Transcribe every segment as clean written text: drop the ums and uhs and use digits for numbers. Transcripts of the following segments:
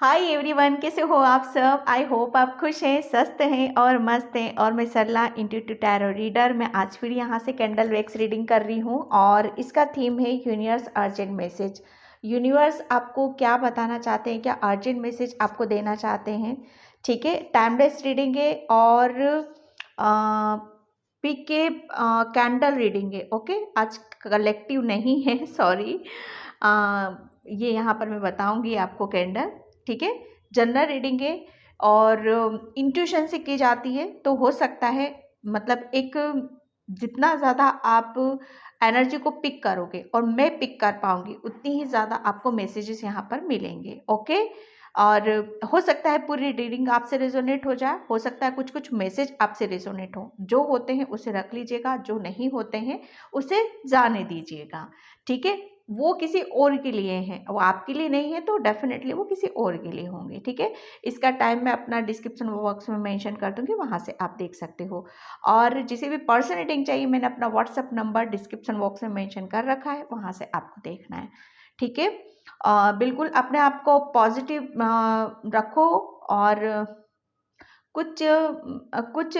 Hi everyone, कैसे हो आप सब। आई होप आप खुश हैं, स्वस्थ हैं और मस्त हैं। और मैं सरला इंट्यूटिव टैरो रीडर। मैं आज फिर यहाँ से कैंडल वैक्स रीडिंग कर रही हूँ और इसका थीम है यूनिवर्स अर्जेंट मैसेज। यूनिवर्स आपको क्या बताना चाहते हैं, क्या अर्जेंट मैसेज आपको देना चाहते हैं। ठीक है, टाइमलेस रीडिंग है और पिक के कैंडल रीडिंग है। ओके, आज कलेक्टिव नहीं है, सॉरी। ये यहाँ पर मैं बताऊंगी आपको कैंडल। ठीक है, जनरल रीडिंग है और इंट्यूशन से की जाती है। तो हो सकता है मतलब एक जितना ज़्यादा आप एनर्जी को पिक करोगे और मैं पिक कर पाऊंगी उतनी ही ज़्यादा आपको मैसेजेस यहाँ पर मिलेंगे। ओके, और हो सकता है पूरी रीडिंग आपसे रेजोनेट हो जाए, हो सकता है कुछ कुछ मैसेज आपसे रेजोनेट हो। जो होते हैं उसे रख लीजिएगा, जो नहीं होते हैं उसे जाने दीजिएगा। ठीक है, वो किसी और के लिए हैं, वो आपके लिए नहीं है तो डेफिनेटली वो किसी और के लिए होंगे। ठीक है, इसका टाइम मैं अपना डिस्क्रिप्शन बॉक्स में मेंशन कर दूंगी, वहां से आप देख सकते हो। और जिसे भी पर्सन रीडिंग चाहिए मैंने अपना व्हाट्सअप नंबर डिस्क्रिप्शन बॉक्स में मेंशन कर रखा है, वहां से आपको देखना है। ठीक है, बिल्कुल अपने आप को पॉजिटिव रखो। और कुछ कुछ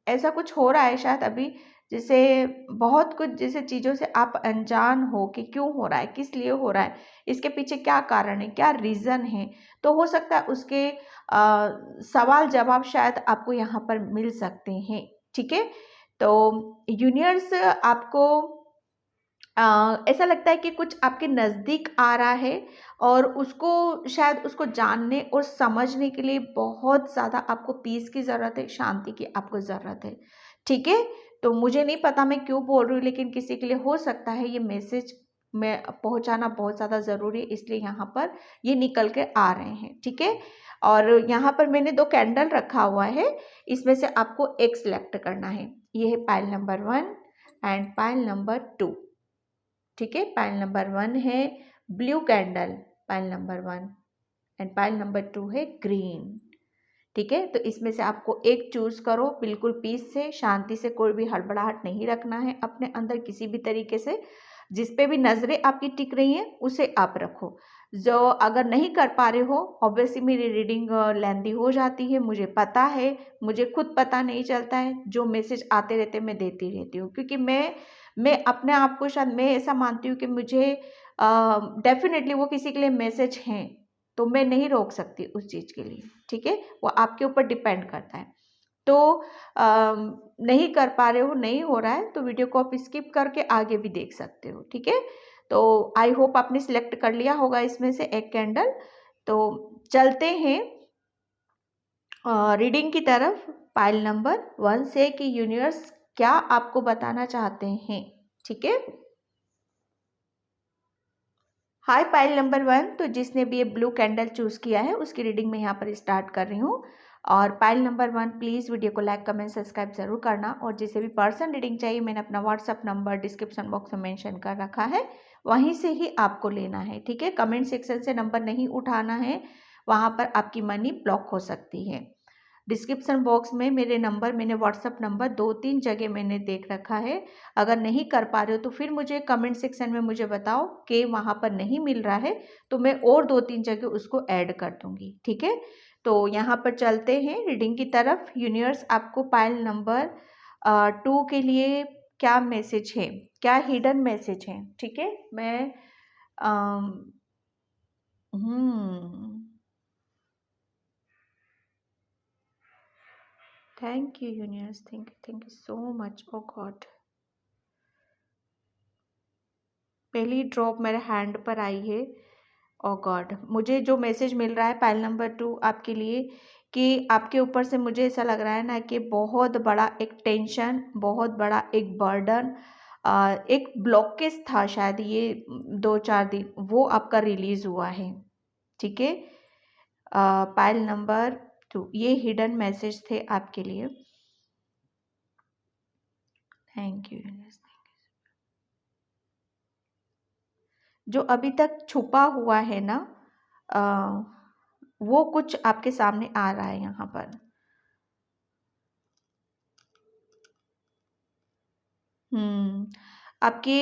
ऐसा कुछ हो रहा है शायद अभी, जैसे बहुत कुछ जैसे चीज़ों से आप अनजान हो कि क्यों हो रहा है, किस लिए हो रहा है, इसके पीछे क्या कारण है, क्या रीज़न है। तो हो सकता है उसके सवाल जवाब शायद आपको यहाँ पर मिल सकते हैं। ठीक है, तो यूनिवर्स आपको ऐसा लगता है कि कुछ आपके नज़दीक आ रहा है और उसको शायद उसको जानने और समझने के लिए बहुत ज़्यादा आपको पीस की ज़रूरत है, शांति की आपको ज़रूरत है। ठीक है, तो मुझे नहीं पता मैं क्यों बोल रही हूँ, लेकिन किसी के लिए हो सकता है ये मैसेज में पहुँचाना बहुत ज़्यादा ज़रूरी है, इसलिए यहाँ पर ये निकल के आ रहे हैं। ठीक है, और यहाँ पर मैंने 2 कैंडल रखा हुआ है, इसमें से आपको एक सिलेक्ट करना है। ये है pile number 1 and pile number 2। ठीक है, पाइल नंबर 1 है blue candle, pile number 1 and pile number 2 है ग्रीन। ठीक है, तो इसमें से आपको एक चूज करो, बिल्कुल पीस से, शांति से, कोई भी हड़बड़ाहट नहीं रखना है अपने अंदर किसी भी तरीके से। जिस पे भी नजरें आपकी टिक रही हैं उसे आप रखो। जो अगर नहीं कर पा रहे हो, ऑब्वियसली मेरी रीडिंग लेंदी हो जाती है, मुझे पता है, मुझे खुद पता नहीं चलता है, जो मैसेज आते रहते मैं देती रहती हूँ, क्योंकि मैं अपने आप को शायद मैं ऐसा मानती हूँ कि मुझे डेफिनेटली वो किसी के लिए मैसेज हैं, तो मैं नहीं रोक सकती उस चीज़ के लिए। ठीक है, वो आपके ऊपर डिपेंड करता है। तो नहीं कर पा रहे हो, नहीं हो रहा है, तो वीडियो को आप स्किप करके आगे भी देख सकते हो। ठीक है, तो आई होप आपने सिलेक्ट कर लिया होगा इसमें से एक कैंडल। तो चलते हैं रीडिंग की तरफ पाइल नंबर 1 से कि यूनिवर्स क्या आपको बताना चाहते हैं। ठीक है, हाय पाइल नंबर 1, तो जिसने भी ये ब्लू कैंडल चूज किया है उसकी रीडिंग में यहाँ पर स्टार्ट कर रही हूँ। और पाइल नंबर 1 प्लीज़ वीडियो को लाइक कमेंट सब्सक्राइब जरूर करना। और जिसे भी पर्सन रीडिंग चाहिए मैंने अपना व्हाट्सअप नंबर डिस्क्रिप्शन बॉक्स में मेंशन कर रखा है, वहीं से ही आपको लेना है। ठीक है, कमेंट सेक्शन से नंबर नहीं उठाना है, वहाँ पर आपकी मनी ब्लॉक हो सकती है। डिस्क्रिप्शन बॉक्स में मेरे नंबर, मैंने व्हाट्सअप नंबर 2-3 जगह मैंने देख रखा है। अगर नहीं कर पा रहे हो तो फिर मुझे कमेंट सेक्शन में मुझे बताओ कि वहाँ पर नहीं मिल रहा है, तो मैं और 2-3 जगह उसको ऐड कर दूंगी। ठीक है, तो यहाँ पर चलते हैं रीडिंग की तरफ। यूनिवर्स आपको पाइल नंबर 2 के लिए क्या मैसेज है, क्या हिडन मैसेज है। ठीक है, मैं um, hmm thank you universe, thank you so much. Oh god, पहली ड्रॉप मेरे हैंड पर आई है। ओ गॉड, मुझे जो मैसेज मिल रहा है पाइल नंबर 2 आपके लिए, कि आपके ऊपर से मुझे ऐसा लग रहा है ना कि बहुत बड़ा एक टेंशन, बहुत बड़ा एक बर्डन, एक ब्लॉकेज था शायद ये 2-4 दिन, वो आपका रिलीज हुआ है। ठीक है, पाइल नंबर 2 ये हिडन मैसेज थे आपके लिए। Thank you. जो अभी तक छुपा हुआ है ना, अ, वो कुछ आपके सामने आ रहा है यहाँ पर। आपके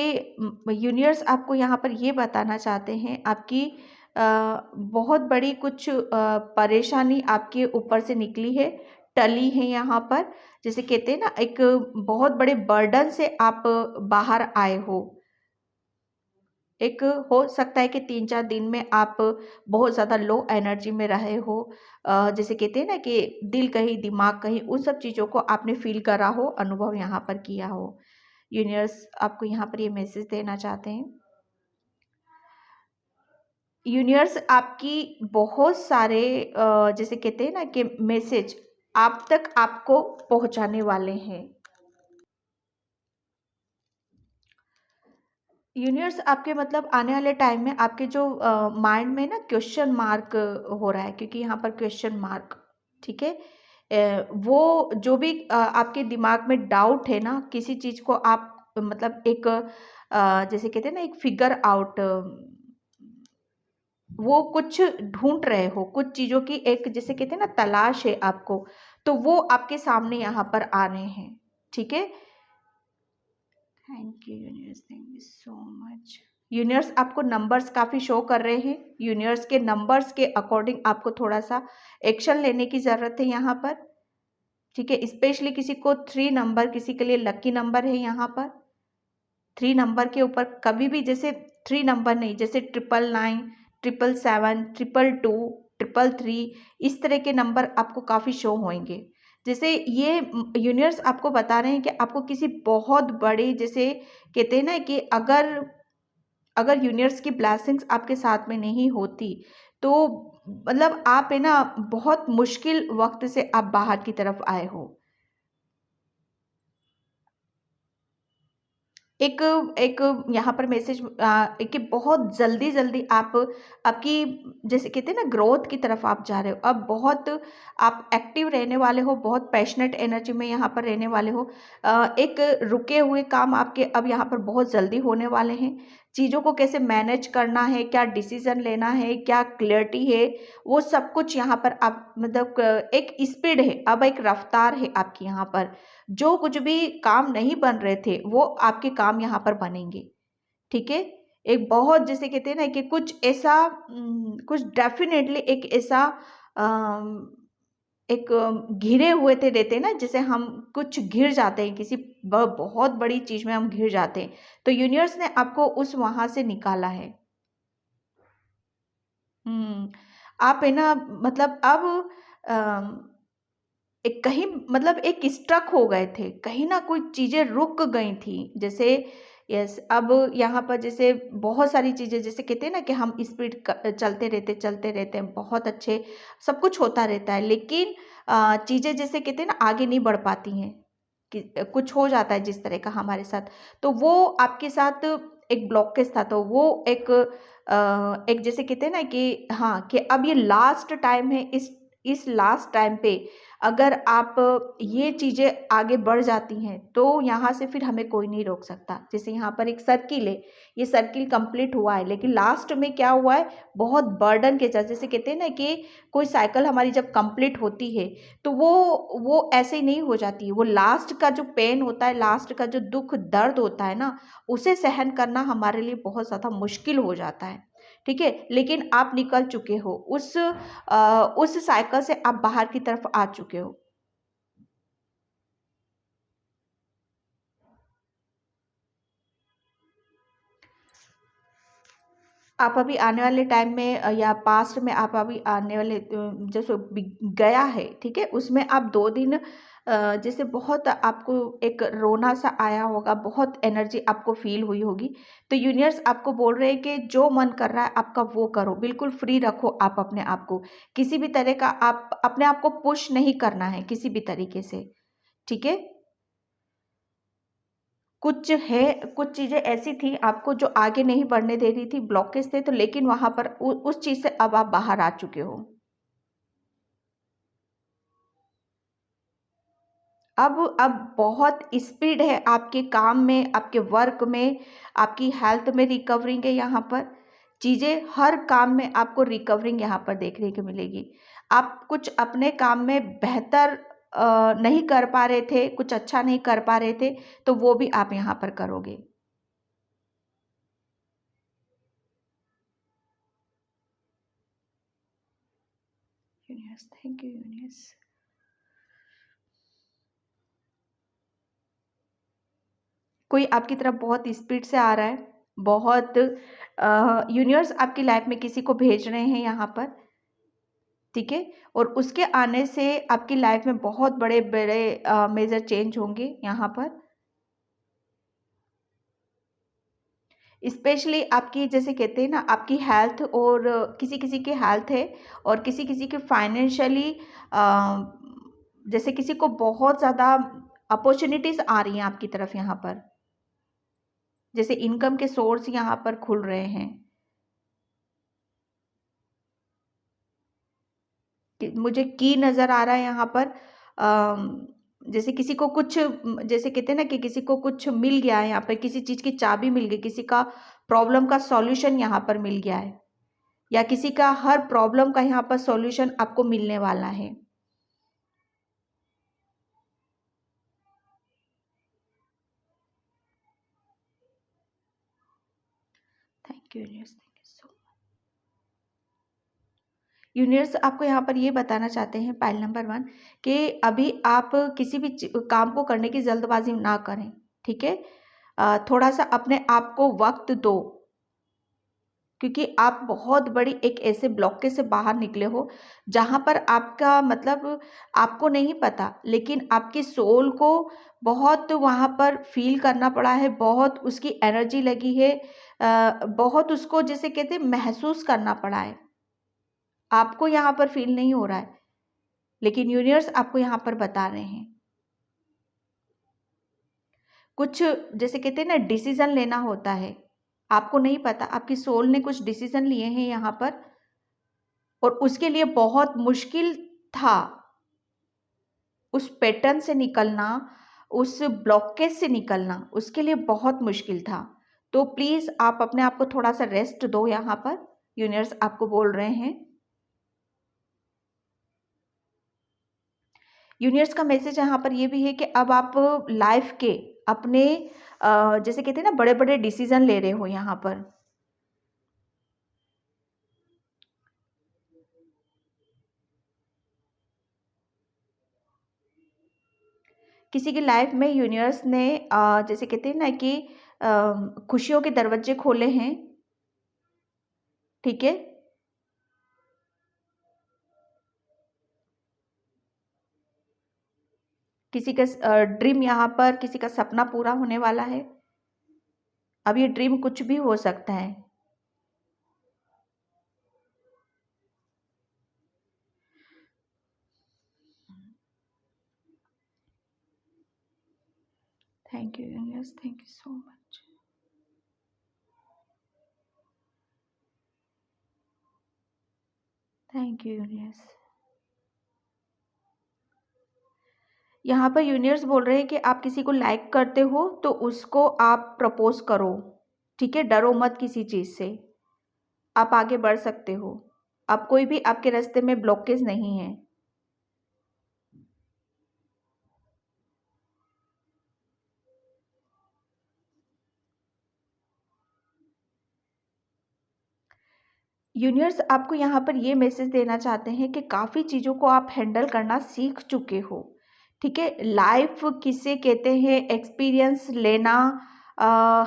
यूनिवर्स आपको यहाँ पर ये बताना चाहते हैं, आपकी बहुत बड़ी कुछ परेशानी आपके ऊपर से निकली है, टली है यहाँ पर। जैसे कहते हैं ना, एक बहुत बड़े बर्डन से आप बाहर आए हो। एक हो सकता है कि 3-4 दिन में आप बहुत ज़्यादा लो एनर्जी में रहे हो। जैसे कहते हैं ना कि दिल कहीं दिमाग कहीं, उन सब चीज़ों को आपने फ़ील करा हो, अनुभव यहाँ पर किया हो। यूनिवर्स आपको यहाँ पर ये मैसेज देना चाहते हैं। यूनिवर्स आपकी बहुत सारे जैसे कहते हैं ना कि मैसेज आप तक आपको पहुँचाने वाले हैं। यूनिवर्स आपके मतलब आने वाले टाइम में आपके जो माइंड में ना क्वेश्चन मार्क हो रहा है, क्योंकि यहाँ पर क्वेश्चन मार्क, ठीक है। वो जो भी आपके दिमाग में डाउट है ना, किसी चीज़ को आप मतलब एक जैसे कहते हैं ना, एक फिगर आउट, वो कुछ ढूंढ रहे हो, कुछ चीज़ों की एक जैसे कहते हैं ना तलाश है आपको, तो वो आपके सामने यहाँ पर आ रहे हैं, ठीक है। Thank you universe, thank you so much. Universe आपको नंबर्स काफ़ी शो कर रहे हैं। यूनिवर्स के नंबर्स के अकॉर्डिंग आपको थोड़ा सा एक्शन लेने की ज़रूरत है यहाँ पर, ठीक है। स्पेशली किसी को 3 नंबर, किसी के लिए लकी नंबर है यहाँ पर। 3 नंबर के ऊपर कभी भी, जैसे 3 नंबर नहीं, जैसे 999, 777, 222, 333, इस तरह के नंबर आपको काफ़ी शो होंगे। जैसे ये यूनिवर्स आपको बता रहे हैं कि आपको किसी बहुत बड़ी, जैसे कहते हैं ना कि अगर अगर यूनिवर्स की ब्लेसिंग्स आपके साथ में नहीं होती, तो मतलब आप है ना बहुत मुश्किल वक्त से आप बाहर की तरफ आए हो। एक एक यहाँ पर मैसेज कि बहुत जल्दी जल्दी आप आपकी जैसे कहते हैं ना ग्रोथ की तरफ आप जा रहे हो। अब बहुत आप एक्टिव रहने वाले हो, बहुत पैशनेट एनर्जी में यहाँ पर रहने वाले हो। एक रुके हुए काम आपके अब यहाँ पर बहुत जल्दी होने वाले हैं। चीज़ों को कैसे मैनेज करना है, क्या डिसीजन लेना है, क्या क्लियरिटी है, वो सब कुछ यहाँ पर आप मतलब एक स्पीड है, अब एक रफ्तार है आपकी यहाँ पर। जो कुछ भी काम नहीं बन रहे थे, वो आपके काम यहाँ पर बनेंगे, ठीक है। एक बहुत जैसे कहते हैं ना कि कुछ ऐसा कुछ डेफिनेटली एक ऐसा अम, एक घिरे हुए थे रहते हैं ना, जैसे हम कुछ घिर जाते हैं किसी बहुत बड़ी चीज में हम घिर जाते हैं, तो यूनिवर्स ने आपको उस वहां से निकाला है। हम्म आप है ना मतलब अब एक कहीं मतलब एक स्ट्रक हो गए थे, कहीं ना कोई चीज़ें रुक गई थी, जैसे यस अब यहाँ पर जैसे बहुत सारी चीज़ें, जैसे कहते हैं ना कि हम स्पीड चलते रहते हैं, बहुत अच्छे सब कुछ होता रहता है, लेकिन चीज़ें जैसे कहते हैं ना आगे नहीं बढ़ पाती हैं, कि कुछ हो जाता है जिस तरह का हमारे साथ, तो वो आपके साथ एक ब्लॉकेज था, तो वो एक जैसे कहते हैं ना कि हाँ, कि अब ये लास्ट टाइम है, इस लास्ट टाइम पे अगर आप ये चीज़ें आगे बढ़ जाती हैं, तो यहाँ से फिर हमें कोई नहीं रोक सकता। जैसे यहाँ पर एक सर्किल है, ये सर्किल कंप्लीट हुआ है, लेकिन लास्ट में क्या हुआ है, बहुत बर्डन के साथ, जैसे कहते हैं ना कि कोई साइकिल हमारी जब कंप्लीट होती है, तो वो ऐसे ही नहीं हो जाती है। वो लास्ट का जो पेन होता है, लास्ट का जो दुख दर्द होता है ना, उसे सहन करना हमारे लिए बहुत ज़्यादा मुश्किल हो जाता है, ठीक है। लेकिन आप निकल चुके हो उस साइकिल से, आप बाहर की तरफ आ चुके हो। आप अभी आने वाले टाइम में या पास्ट में आप अभी आने वाले जैसे गया है, ठीक है, उसमें आप 2 दिन जैसे बहुत आपको एक रोना सा आया होगा, बहुत एनर्जी आपको फील हुई होगी, तो यूनिवर्स आपको बोल रहे हैं कि जो मन कर रहा है आपका वो करो, बिल्कुल फ्री रखो आप अपने आप को, किसी भी तरह का आप अपने आप को पुश नहीं करना है किसी भी तरीके से, ठीक है। कुछ है, कुछ चीज़ें ऐसी थी आपको जो आगे नहीं बढ़ने दे रही थी, ब्लॉकेज थे, तो लेकिन वहाँ पर उस चीज़ से अब आप बाहर आ चुके हो। अब बहुत स्पीड है आपके काम में, आपके वर्क में, आपकी हेल्थ में रिकवरिंग है यहाँ पर। चीज़ें हर काम में आपको रिकवरिंग यहाँ पर देखने को मिलेगी। आप कुछ अपने काम में बेहतर नहीं कर पा रहे थे, कुछ अच्छा नहीं कर पा रहे थे, तो वो भी आप यहाँ पर करोगे। Universe, thank you universe. कोई आपकी तरफ बहुत स्पीड से आ रहा है, बहुत यूनिवर्स आपकी लाइफ में किसी को भेज रहे हैं यहाँ पर, ठीक है। और उसके आने से आपकी लाइफ में बहुत बड़े बड़े मेजर चेंज होंगे यहाँ पर। स्पेशली आपकी, जैसे कहते हैं ना, आपकी हेल्थ, और किसी किसी की हेल्थ है और किसी किसी के फाइनेंशियली, जैसे किसी को बहुत ज़्यादा अपॉर्चुनिटीज़ आ रही हैं आपकी तरफ यहाँ पर, जैसे इनकम के सोर्स यहाँ पर खुल रहे हैं। मुझे की नज़र आ रहा है यहाँ पर, जैसे किसी को कुछ, जैसे कहते हैं ना कि किसी को कुछ मिल गया है यहाँ पर, किसी चीज़ की चाबी मिल गई, किसी का प्रॉब्लम का सॉल्यूशन यहाँ पर मिल गया है, या किसी का हर प्रॉब्लम का यहाँ पर सॉल्यूशन आपको मिलने वाला है। Thank you universe, thank you so much. Universe आपको यहाँ पर ये बताना चाहते हैं, पाइल नंबर 1, कि अभी आप किसी भी काम को करने की जल्दबाजी ना करें, ठीक है। थोड़ा सा अपने आप को वक्त दो, क्योंकि आप बहुत बड़ी एक ऐसे ब्लॉकेज से बाहर निकले हो जहाँ पर आपका मतलब आपको नहीं पता, लेकिन आपकी सोल को बहुत वहाँ पर फील करना पड़ा है, बहुत उसकी एनर्जी लगी है, बहुत उसको जैसे कहते हैं महसूस करना पड़ा है। आपको यहाँ पर फील नहीं हो रहा है, लेकिन यूनिवर्स आपको यहाँ पर बता रहे हैं कुछ, जैसे कहते हैं ना, डिसीजन लेना होता है। आपको नहीं पता, आपकी सोल ने कुछ डिसीजन लिए हैं यहाँ पर, और उसके लिए बहुत मुश्किल था उस पैटर्न से निकलना, उस ब्लॉकेज से निकलना, उसके लिए बहुत मुश्किल था। तो प्लीज़ आप अपने आप को थोड़ा सा रेस्ट दो यहाँ पर, यूनिवर्स आपको बोल रहे हैं। यूनिवर्स का मैसेज यहाँ पर ये भी है कि अब आप लाइफ के अपने जैसे कहते हैं ना, बड़े बड़े डिसीजन ले रहे हो यहाँ पर। किसी की लाइफ में यूनिवर्स ने जैसे कहते हैं ना कि खुशियों के दरवाजे खोले हैं, ठीक है। किसी का ड्रीम यहाँ पर, किसी का सपना पूरा होने वाला है। अब ये ड्रीम कुछ भी हो सकता है। Thank you universe, thank you so much. Thank you universe. यहाँ पर यूनिवर्स बोल रहे हैं कि आप किसी को लाइक करते हो तो उसको आप प्रपोज करो, ठीक है। डरो मत किसी चीज़ से, आप आगे बढ़ सकते हो। अब कोई भी आपके रास्ते में ब्लॉकेज नहीं है। यूनिवर्स आपको यहाँ पर ये मैसेज देना चाहते हैं कि काफ़ी चीज़ों को आप हैंडल करना सीख चुके हो, ठीक है। लाइफ किसे कहते हैं, एक्सपीरियंस लेना,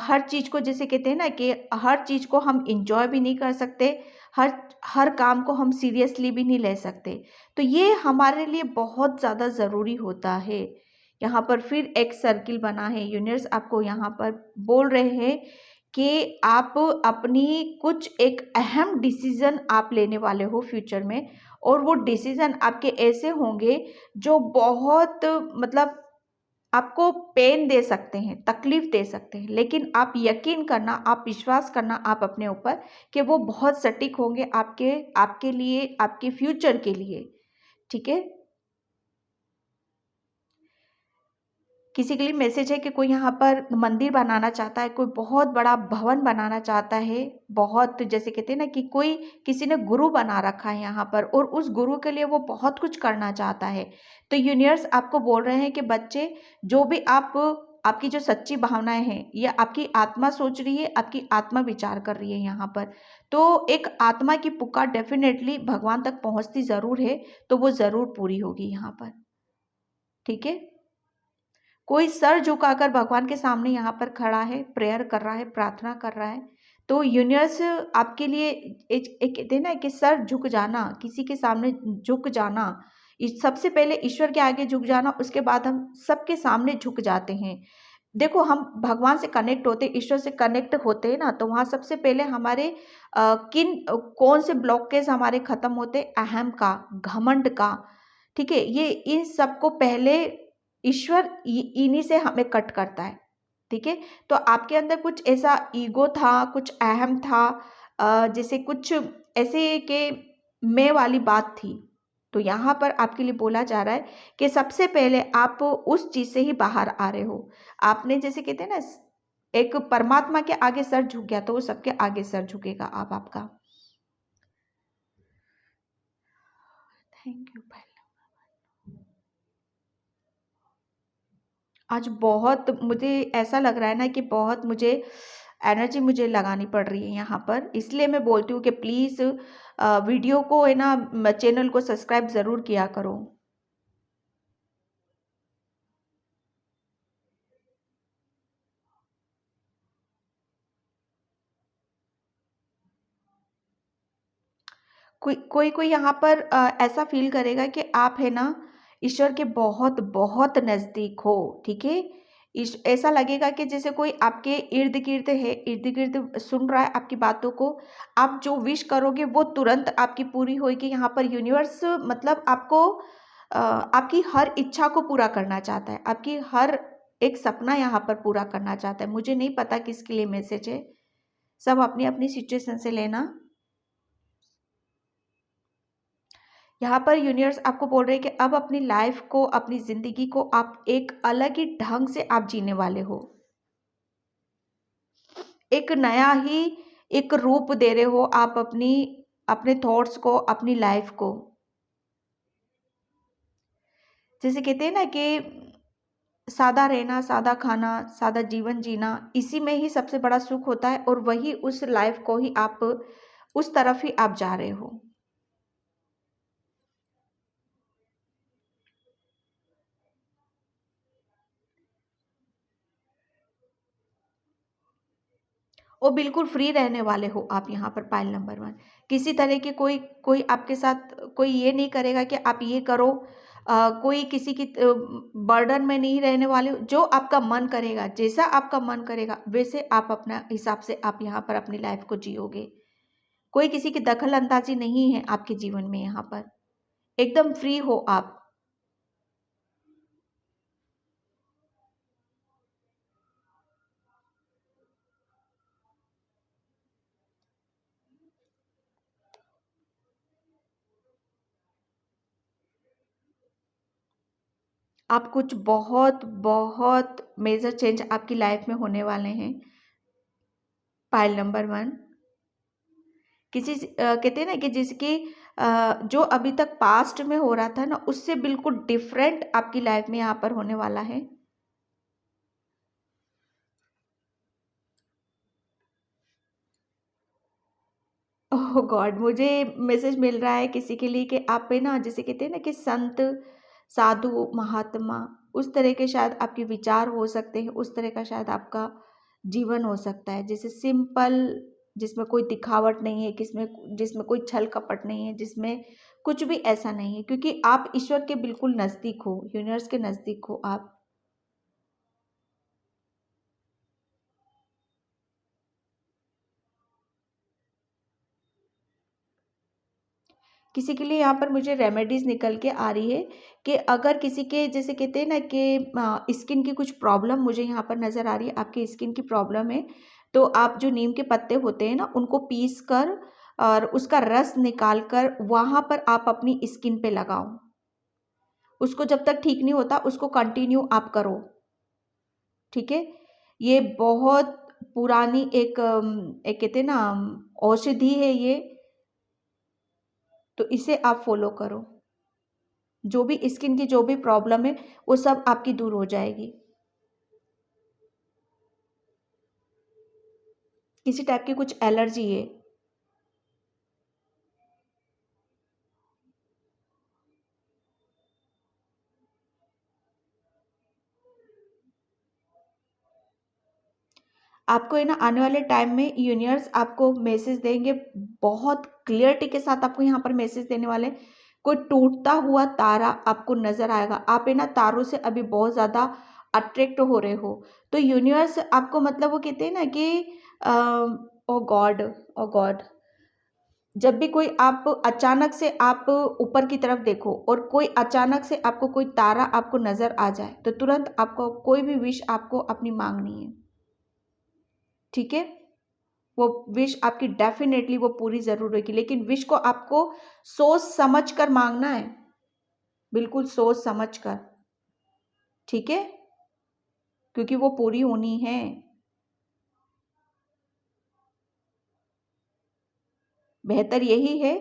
हर चीज़ को जैसे कहते हैं ना कि हर चीज़ को हम इंजॉय भी नहीं कर सकते, हर हर काम को हम सीरियसली भी नहीं ले सकते। तो ये हमारे लिए बहुत ज़्यादा ज़रूरी होता है। यहाँ पर फिर एक सर्किल बना है। यूनिवर्स आपको यहाँ पर बोल रहे हैं कि आप अपनी कुछ एक अहम डिसीज़न आप लेने वाले हो फ्यूचर में, और वो डिसीज़न आपके ऐसे होंगे जो बहुत मतलब आपको पेन दे सकते हैं, तकलीफ दे सकते हैं, लेकिन आप यकीन करना, आप विश्वास करना आप अपने ऊपर कि वो बहुत सटीक होंगे आपके आपके लिए, आपके फ्यूचर के लिए, ठीक है। किसी के लिए मैसेज है कि कोई यहाँ पर मंदिर बनाना चाहता है, कोई बहुत बड़ा भवन बनाना चाहता है, बहुत जैसे कहते हैं ना कि कोई किसी ने गुरु बना रखा है यहाँ पर, और उस गुरु के लिए वो बहुत कुछ करना चाहता है। तो यूनिवर्स आपको बोल रहे हैं कि बच्चे, जो भी आप आपकी जो सच्ची भावनाएं हैं, ये आपकी आत्मा सोच रही है, आपकी आत्मा विचार कर रही है यहाँ पर। तो एक आत्मा की पुकार डेफिनेटली भगवान तक पहुंचती जरूर है, तो वो जरूर पूरी होगी यहाँ पर। ठीक है, कोई सर झुकाकर भगवान के सामने यहाँ पर खड़ा है, प्रेयर कर रहा है, प्रार्थना कर रहा है, तो यूनिवर्स आपके लिए एक कहते हैं ना कि सर झुक जाना, किसी के सामने झुक जाना, सबसे पहले ईश्वर के आगे झुक जाना, उसके बाद हम सबके सामने झुक जाते हैं। देखो, हम भगवान से कनेक्ट होते, ईश्वर से कनेक्ट होते हैं ना, तो वहाँ सबसे पहले हमारे कौन से ब्लॉकेज हमारे खत्म होते, अहम का, घमंड का। ठीक है, ये इन सबको पहले ईश्वर इन्हीं से हमें कट करता है। ठीक है, तो आपके अंदर कुछ ऐसा ईगो था, कुछ अहम था, जैसे कुछ ऐसे के मैं वाली बात थी। तो यहाँ पर आपके लिए बोला जा रहा है कि सबसे पहले आप उस चीज से ही बाहर आ रहे हो। आपने जैसे कहते हैं ना, एक परमात्मा के आगे सर झुक गया, तो वो सबके आगे सर झुकेगा आप आपका। Thank you. आज बहुत मुझे ऐसा लग रहा है ना कि बहुत मुझे एनर्जी मुझे लगानी पड़ रही है यहाँ पर, इसलिए मैं बोलती हूँ कि प्लीज़ वीडियो को है ना, चैनल को सब्सक्राइब ज़रूर किया करो। कोई कोई कोई यहाँ पर ऐसा फील करेगा कि आप है ना ईश्वर के बहुत बहुत नज़दीक हो। ठीक है, ऐसा लगेगा कि जैसे कोई आपके इर्द गिर्द है, इर्द गिर्द सुन रहा है आपकी बातों को। आप जो विश करोगे वो तुरंत आपकी पूरी होगी। यहाँ पर यूनिवर्स मतलब आपको आपकी हर इच्छा को पूरा करना चाहता है, आपकी हर एक सपना यहाँ पर पूरा करना चाहता है। मुझे नहीं पता किसके लिए मैसेज है, सब अपनी अपनी सिचुएशन से लेना। यहाँ पर यूनिवर्स आपको बोल रहे हैं कि अब अपनी लाइफ को, अपनी जिंदगी को आप एक अलग ही ढंग से आप जीने वाले हो। एक नया ही एक रूप दे रहे हो आप अपने थॉट्स को, अपनी लाइफ को। जैसे कहते हैं ना कि सादा रहना, सादा खाना, सादा जीवन जीना, इसी में ही सबसे बड़ा सुख होता है, और वही उस लाइफ को ही आप उस तरफ ही आप जा रहे हो। और बिल्कुल फ्री रहने वाले हो आप यहाँ पर। पाइल नंबर 1, किसी तरह की कोई कोई आपके साथ कोई ये नहीं करेगा कि आप ये करो। कोई किसी की बर्डन में नहीं रहने वाले हो। जो आपका मन करेगा, जैसा आपका मन करेगा, वैसे आप अपना हिसाब से आप यहाँ पर अपनी लाइफ को जियोगे। कोई किसी की दखल अंदाजी नहीं है आपके जीवन में। यहाँ पर एकदम फ्री हो आप। आप कुछ बहुत बहुत मेजर चेंज आपकी लाइफ में होने वाले हैं। पाइल नंबर 1, किसी कहते हैं ना कि जिसकी जो अभी तक पास्ट में हो रहा था ना, उससे बिल्कुल डिफरेंट आपकी लाइफ में यहाँ पर होने वाला है। ओह गॉड, मुझे मैसेज मिल रहा है किसी के लिए कि आप पे ना, जैसे कहते हैं ना कि संत, साधु, महात्मा, उस तरह के शायद आपके विचार हो सकते हैं, उस तरह का शायद आपका जीवन हो सकता है। जैसे सिंपल, जिसमें कोई दिखावट नहीं है, जिसमें जिसमें कोई छल कपट नहीं है, जिसमें कुछ भी ऐसा नहीं है, क्योंकि आप ईश्वर के बिल्कुल नज़दीक हो, यूनिवर्स के नज़दीक हो आप। किसी के लिए यहाँ पर मुझे रेमेडीज निकल के आ रही है कि अगर किसी के, जैसे कहते हैं ना कि स्किन की कुछ प्रॉब्लम मुझे यहाँ पर नज़र आ रही है, आपकी स्किन की प्रॉब्लम है, तो आप जो नीम के पत्ते होते हैं ना, उनको पीस कर और उसका रस निकाल कर वहाँ पर आप अपनी स्किन पे लगाओ। उसको जब तक ठीक नहीं होता, उसको कंटिन्यू आप करो। ठीक है, ये बहुत पुरानी एक कहते हैं ना औषधि है ये, तो इसे आप फॉलो करो। जो भी स्किन की जो भी प्रॉब्लम है, वो सब आपकी दूर हो जाएगी। किसी टाइप की कुछ एलर्जी है। आपको है ना आने वाले टाइम में यूनिवर्स आपको मैसेज देंगे, बहुत क्लियरिटी के साथ आपको यहाँ पर मैसेज देने वाले। कोई टूटता हुआ तारा आपको नजर आएगा। आप है ना तारों से अभी बहुत ज़्यादा अट्रैक्ट हो रहे हो, तो यूनिवर्स आपको मतलब वो कहते हैं ना कि ओ गॉड, ओ गॉड, जब भी कोई आप अचानक से आप ऊपर की तरफ देखो और कोई अचानक से आपको कोई तारा आपको नजर आ जाए, तो तुरंत आपको कोई भी विश आपको अपनी मांगनी है, ठीक है। वो विश आपकी डेफिनेटली वो पूरी जरूर होगी, लेकिन विश को आपको सोच समझ कर मांगना है, बिल्कुल सोच समझ कर, ठीक है, क्योंकि वो पूरी होनी है। बेहतर यही है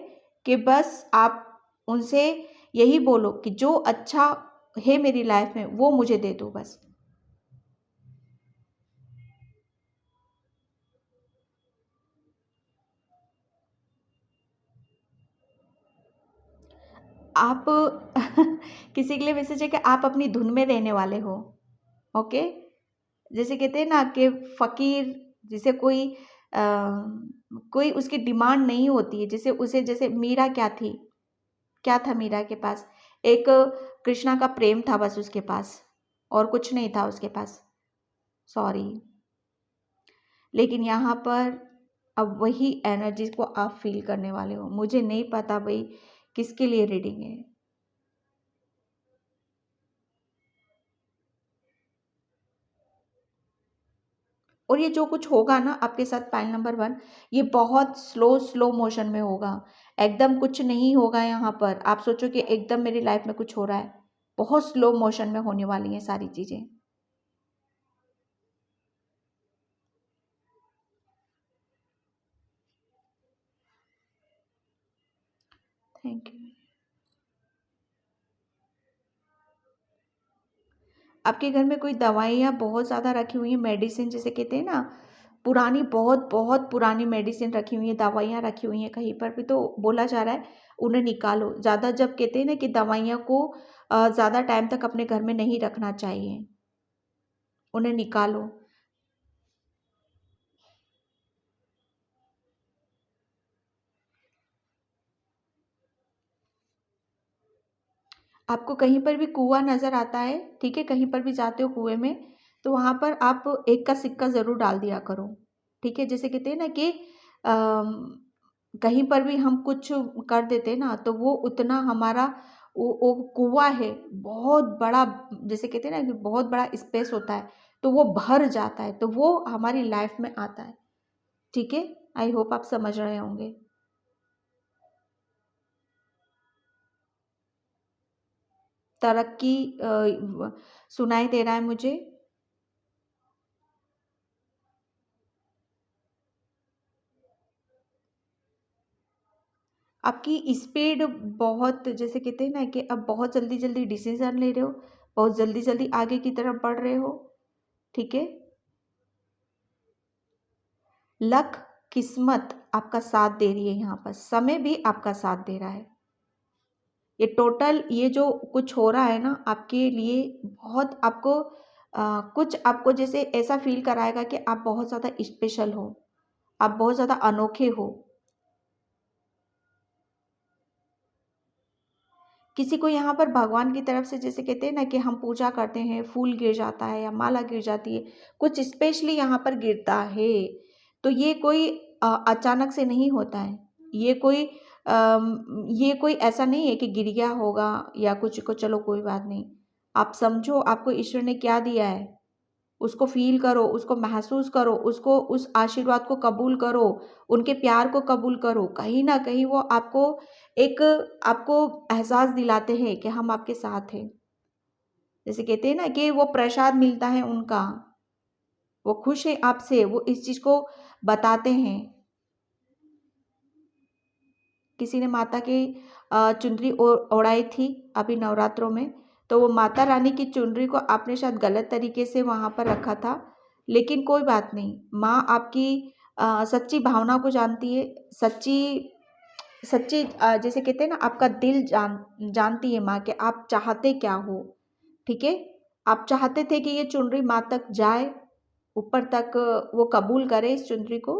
कि बस आप उनसे यही बोलो कि जो अच्छा है मेरी लाइफ में वो मुझे दे दो बस। आप किसी के लिए मैसेज है कि आप अपनी धुन में रहने वाले हो, ओके। जैसे कहते हैं ना कि फकीर, जिसे कोई उसकी डिमांड नहीं होती है, जैसे उसे, जैसे मीरा क्या थी, क्या था मीरा के पास, एक कृष्णा का प्रेम था बस उसके पास, और कुछ नहीं था उसके पास, सॉरी। लेकिन यहाँ पर अब वही एनर्जी को आप फील करने वाले हो। मुझे नहीं पता भाई किसके लिए रीडिंग है। और ये जो कुछ होगा ना आपके साथ पाइल नंबर 1, ये बहुत स्लो स्लो मोशन में होगा, एकदम कुछ नहीं होगा। यहाँ पर आप सोचो कि एकदम मेरी लाइफ में कुछ हो रहा है, बहुत स्लो मोशन में होने वाली हैं सारी चीज़ें। Thank you. आपके घर में कोई दवाइयाँ बहुत ज़्यादा रखी हुई हैं, मेडिसिन जिसे कहते हैं ना, पुरानी, बहुत बहुत पुरानी मेडिसिन रखी हुई है, दवाइयाँ रखी हुई हैं कहीं पर भी, तो बोला जा रहा है उन्हें निकालो। ज़्यादा, जब कहते हैं ना कि दवाइयाँ को ज़्यादा टाइम तक अपने घर में नहीं रखना चाहिए, उन्हें निकालो। आपको कहीं पर भी कुआं नज़र आता है, ठीक है, कहीं पर भी जाते हो कुएं में, तो वहाँ पर आप एक का सिक्का ज़रूर डाल दिया करो, ठीक है। जैसे कहते हैं ना कि कहीं पर भी हम कुछ कर देते हैं ना, तो वो उतना हमारा वो कुआं है बहुत बड़ा, जैसे कहते हैं ना कि बहुत बड़ा स्पेस होता है, तो वो भर जाता है, तो वो हमारी लाइफ में आता है, ठीक है। आई होप आप समझ रहे होंगे। तरक्की सुनाई दे रहा है मुझे। आपकी स्पीड बहुत, जैसे कहते हैं ना कि अब बहुत जल्दी जल्दी डिसीजन ले रहे हो, बहुत जल्दी जल्दी आगे की तरफ बढ़ रहे हो, ठीक है। लक, किस्मत आपका साथ दे रही है, यहाँ पर समय भी आपका साथ दे रहा है। ये टोटल, ये जो कुछ हो रहा है ना आपके लिए, बहुत आपको कुछ आपको जैसे ऐसा फील कराएगा कि आप बहुत ज़्यादा स्पेशल हो, आप बहुत ज़्यादा अनोखे हो। किसी को यहाँ पर भगवान की तरफ से, जैसे कहते हैं ना कि हम पूजा करते हैं, फूल गिर जाता है या माला गिर जाती है, कुछ स्पेशली यहाँ पर गिरता है, तो ये कोई अचानक से नहीं होता है। ये कोई ये कोई ऐसा नहीं है कि गिर गया होगा या कुछ को, चलो कोई बात नहीं। आप समझो आपको ईश्वर ने क्या दिया है, उसको फील करो, उसको महसूस करो, उसको, उस आशीर्वाद को कबूल करो, उनके प्यार को कबूल करो। कहीं ना कहीं वो आपको एक, आपको एहसास दिलाते हैं कि हम आपके साथ हैं। जैसे कहते हैं ना कि वो प्रसाद मिलता है उनका, वो खुश है आपसे, वो इस चीज़ को बताते हैं। किसी ने माता की चुनरी ओढ़ाई थी अभी नवरात्रों में, तो वो माता रानी की चुनरी को आपने शायद गलत तरीके से वहाँ पर रखा था, लेकिन कोई बात नहीं, माँ आपकी सच्ची भावना को जानती है, सच्ची सच्ची जैसे कहते हैं ना, आपका दिल जानती है माँ कि आप चाहते क्या हो। ठीक है, आप चाहते थे कि ये चुनरी माँ तक जाए, ऊपर तक वो कबूल करे इस चुनरी को।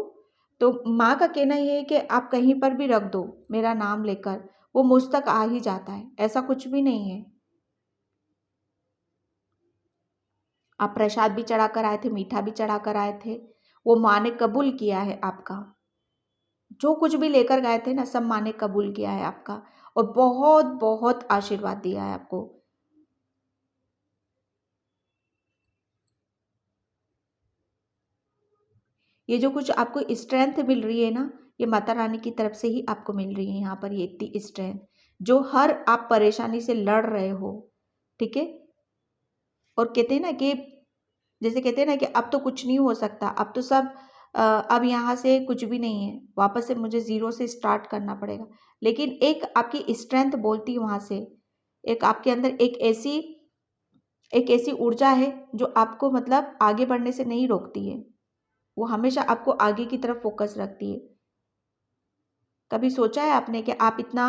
तो माँ का कहना ये है कि आप कहीं पर भी रख दो मेरा नाम लेकर, वो मुझ तक आ ही जाता है, ऐसा कुछ भी नहीं है। आप प्रसाद भी चढ़ा कर आए थे, मीठा भी चढ़ा कर आए थे, वो माँ ने कबूल किया है आपका। जो कुछ भी लेकर गए थे ना, सब माँ ने कबूल किया है आपका, और बहुत बहुत आशीर्वाद दिया है आपको। ये जो कुछ आपको स्ट्रेंथ मिल रही है ना, ये माता रानी की तरफ से ही आपको मिल रही है। यहाँ पर ये इतनी स्ट्रेंथ, जो हर आप परेशानी से लड़ रहे हो, ठीक है। और कहते हैं ना कि, जैसे कहते हैं ना कि अब तो कुछ नहीं हो सकता, अब तो सब अब यहाँ से कुछ भी नहीं है, वापस से मुझे ज़ीरो से स्टार्ट करना पड़ेगा। लेकिन एक आपकी स्ट्रेंथ बोलती है वहाँ से, एक आपके अंदर एक ऐसी ऊर्जा है जो आपको मतलब आगे बढ़ने से नहीं रोकती है, वो हमेशा आपको आगे की तरफ फोकस रखती है। कभी सोचा है आपने कि आप इतना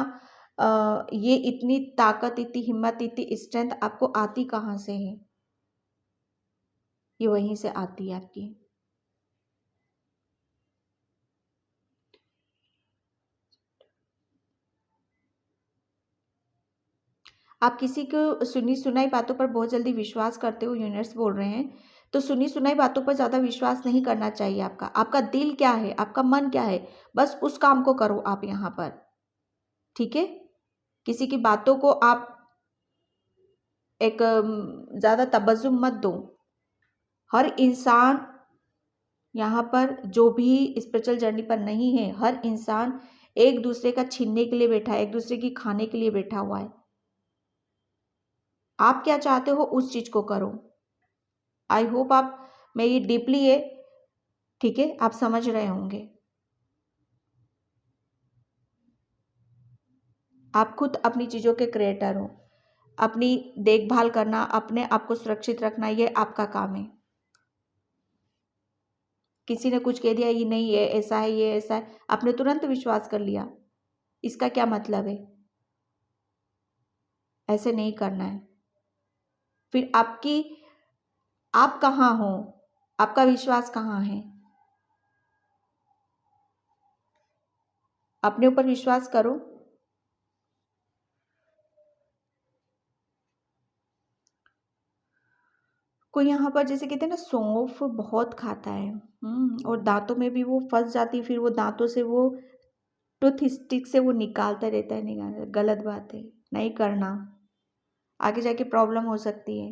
ये इतनी ताकत, इतनी हिम्मत, इतनी स्ट्रेंथ आपको आती कहाँ से है? ये वहीं से आती है आपकी। आप किसी को सुनी सुनाई बातों पर बहुत जल्दी विश्वास करते हो, यूनिवर्स बोल रहे हैं। तो सुनी सुनाई बातों पर ज़्यादा विश्वास नहीं करना चाहिए आपका। आपका दिल क्या है, आपका मन क्या है, बस उस काम को करो आप यहाँ पर, ठीक है। किसी की बातों को आप एक ज़्यादा तवज्जो मत दो। हर इंसान यहाँ पर जो भी स्पिरिचुअल जर्नी पर नहीं है, हर इंसान एक दूसरे का छीनने के लिए बैठा है, एक दूसरे की खाने के लिए बैठा हुआ है। आप क्या चाहते हो उस चीज़ को करो। आई होप आप, मैं ये डीपली है, ठीक है, आप समझ रहे होंगे। आप खुद अपनी चीज़ों के क्रिएटर हो। अपनी देखभाल करना, अपने आप को सुरक्षित रखना, ये आपका काम है। किसी ने कुछ कह दिया, ये नहीं, ये ऐसा है, ये ऐसा है, आपने तुरंत विश्वास कर लिया, इसका क्या मतलब है? ऐसे नहीं करना है। फिर आप कहाँ हो, आपका विश्वास कहाँ है? अपने ऊपर विश्वास करो। कोई यहाँ पर जैसे कहते हैं ना, सौंफ बहुत खाता है, और दांतों में भी वो फंस जाती है, फिर वो दांतों से वो टूथ स्टिक से वो निकालता रहता है, निकालता, गलत बात है, नहीं करना, आगे जाके प्रॉब्लम हो सकती है।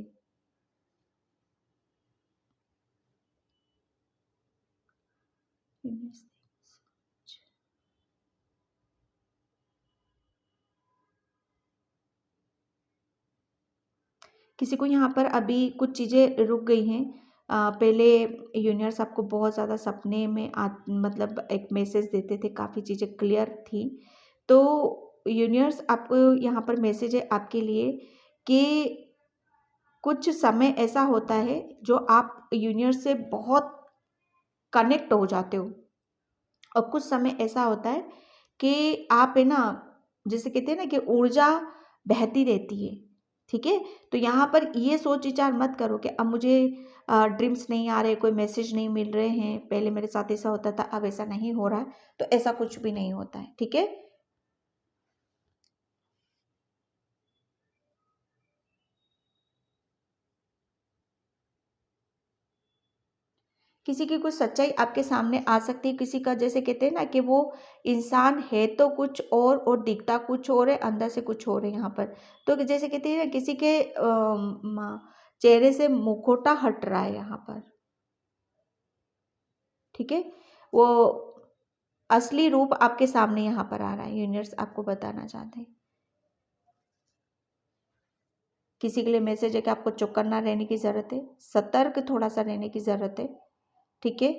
किसी को यहाँ पर अभी कुछ चीज़ें रुक गई हैं। पहले यूनिवर्स आपको बहुत ज़्यादा सपने में मतलब एक मैसेज देते थे, काफ़ी चीज़ें क्लियर थी। तो यूनिवर्स आपको यहाँ पर मैसेज है आपके लिए कि कुछ समय ऐसा होता है जो आप यूनिवर्स से बहुत कनेक्ट हो जाते हो, और कुछ समय ऐसा होता है कि आप है ना, जैसे कहते हैं ना कि ऊर्जा बहती रहती है, ठीक है। तो यहाँ पर ये सोच विचार मत करो कि अब मुझे ड्रीम्स नहीं आ रहे, कोई मैसेज नहीं मिल रहे हैं, पहले मेरे साथ ऐसा होता था, अब ऐसा नहीं हो रहा है। तो ऐसा कुछ भी नहीं होता है, ठीक है। किसी की कुछ सच्चाई आपके सामने आ सकती है, किसी का जैसे कहते हैं ना कि वो इंसान है तो कुछ और दिखता कुछ और है, अंदर से कुछ और है यहाँ पर। तो जैसे कहते हैं ना, किसी के चेहरे से मुखौटा हट रहा है यहाँ पर, ठीक है। वो असली रूप आपके सामने यहाँ पर आ रहा है, यूनिवर्स आपको बताना चाहते हैं। किसी के लिए मैसेज है कि आपको चौकन्ना रहने की ज़रूरत है, सतर्क थोड़ा सा रहने की ज़रूरत है, ठीक है।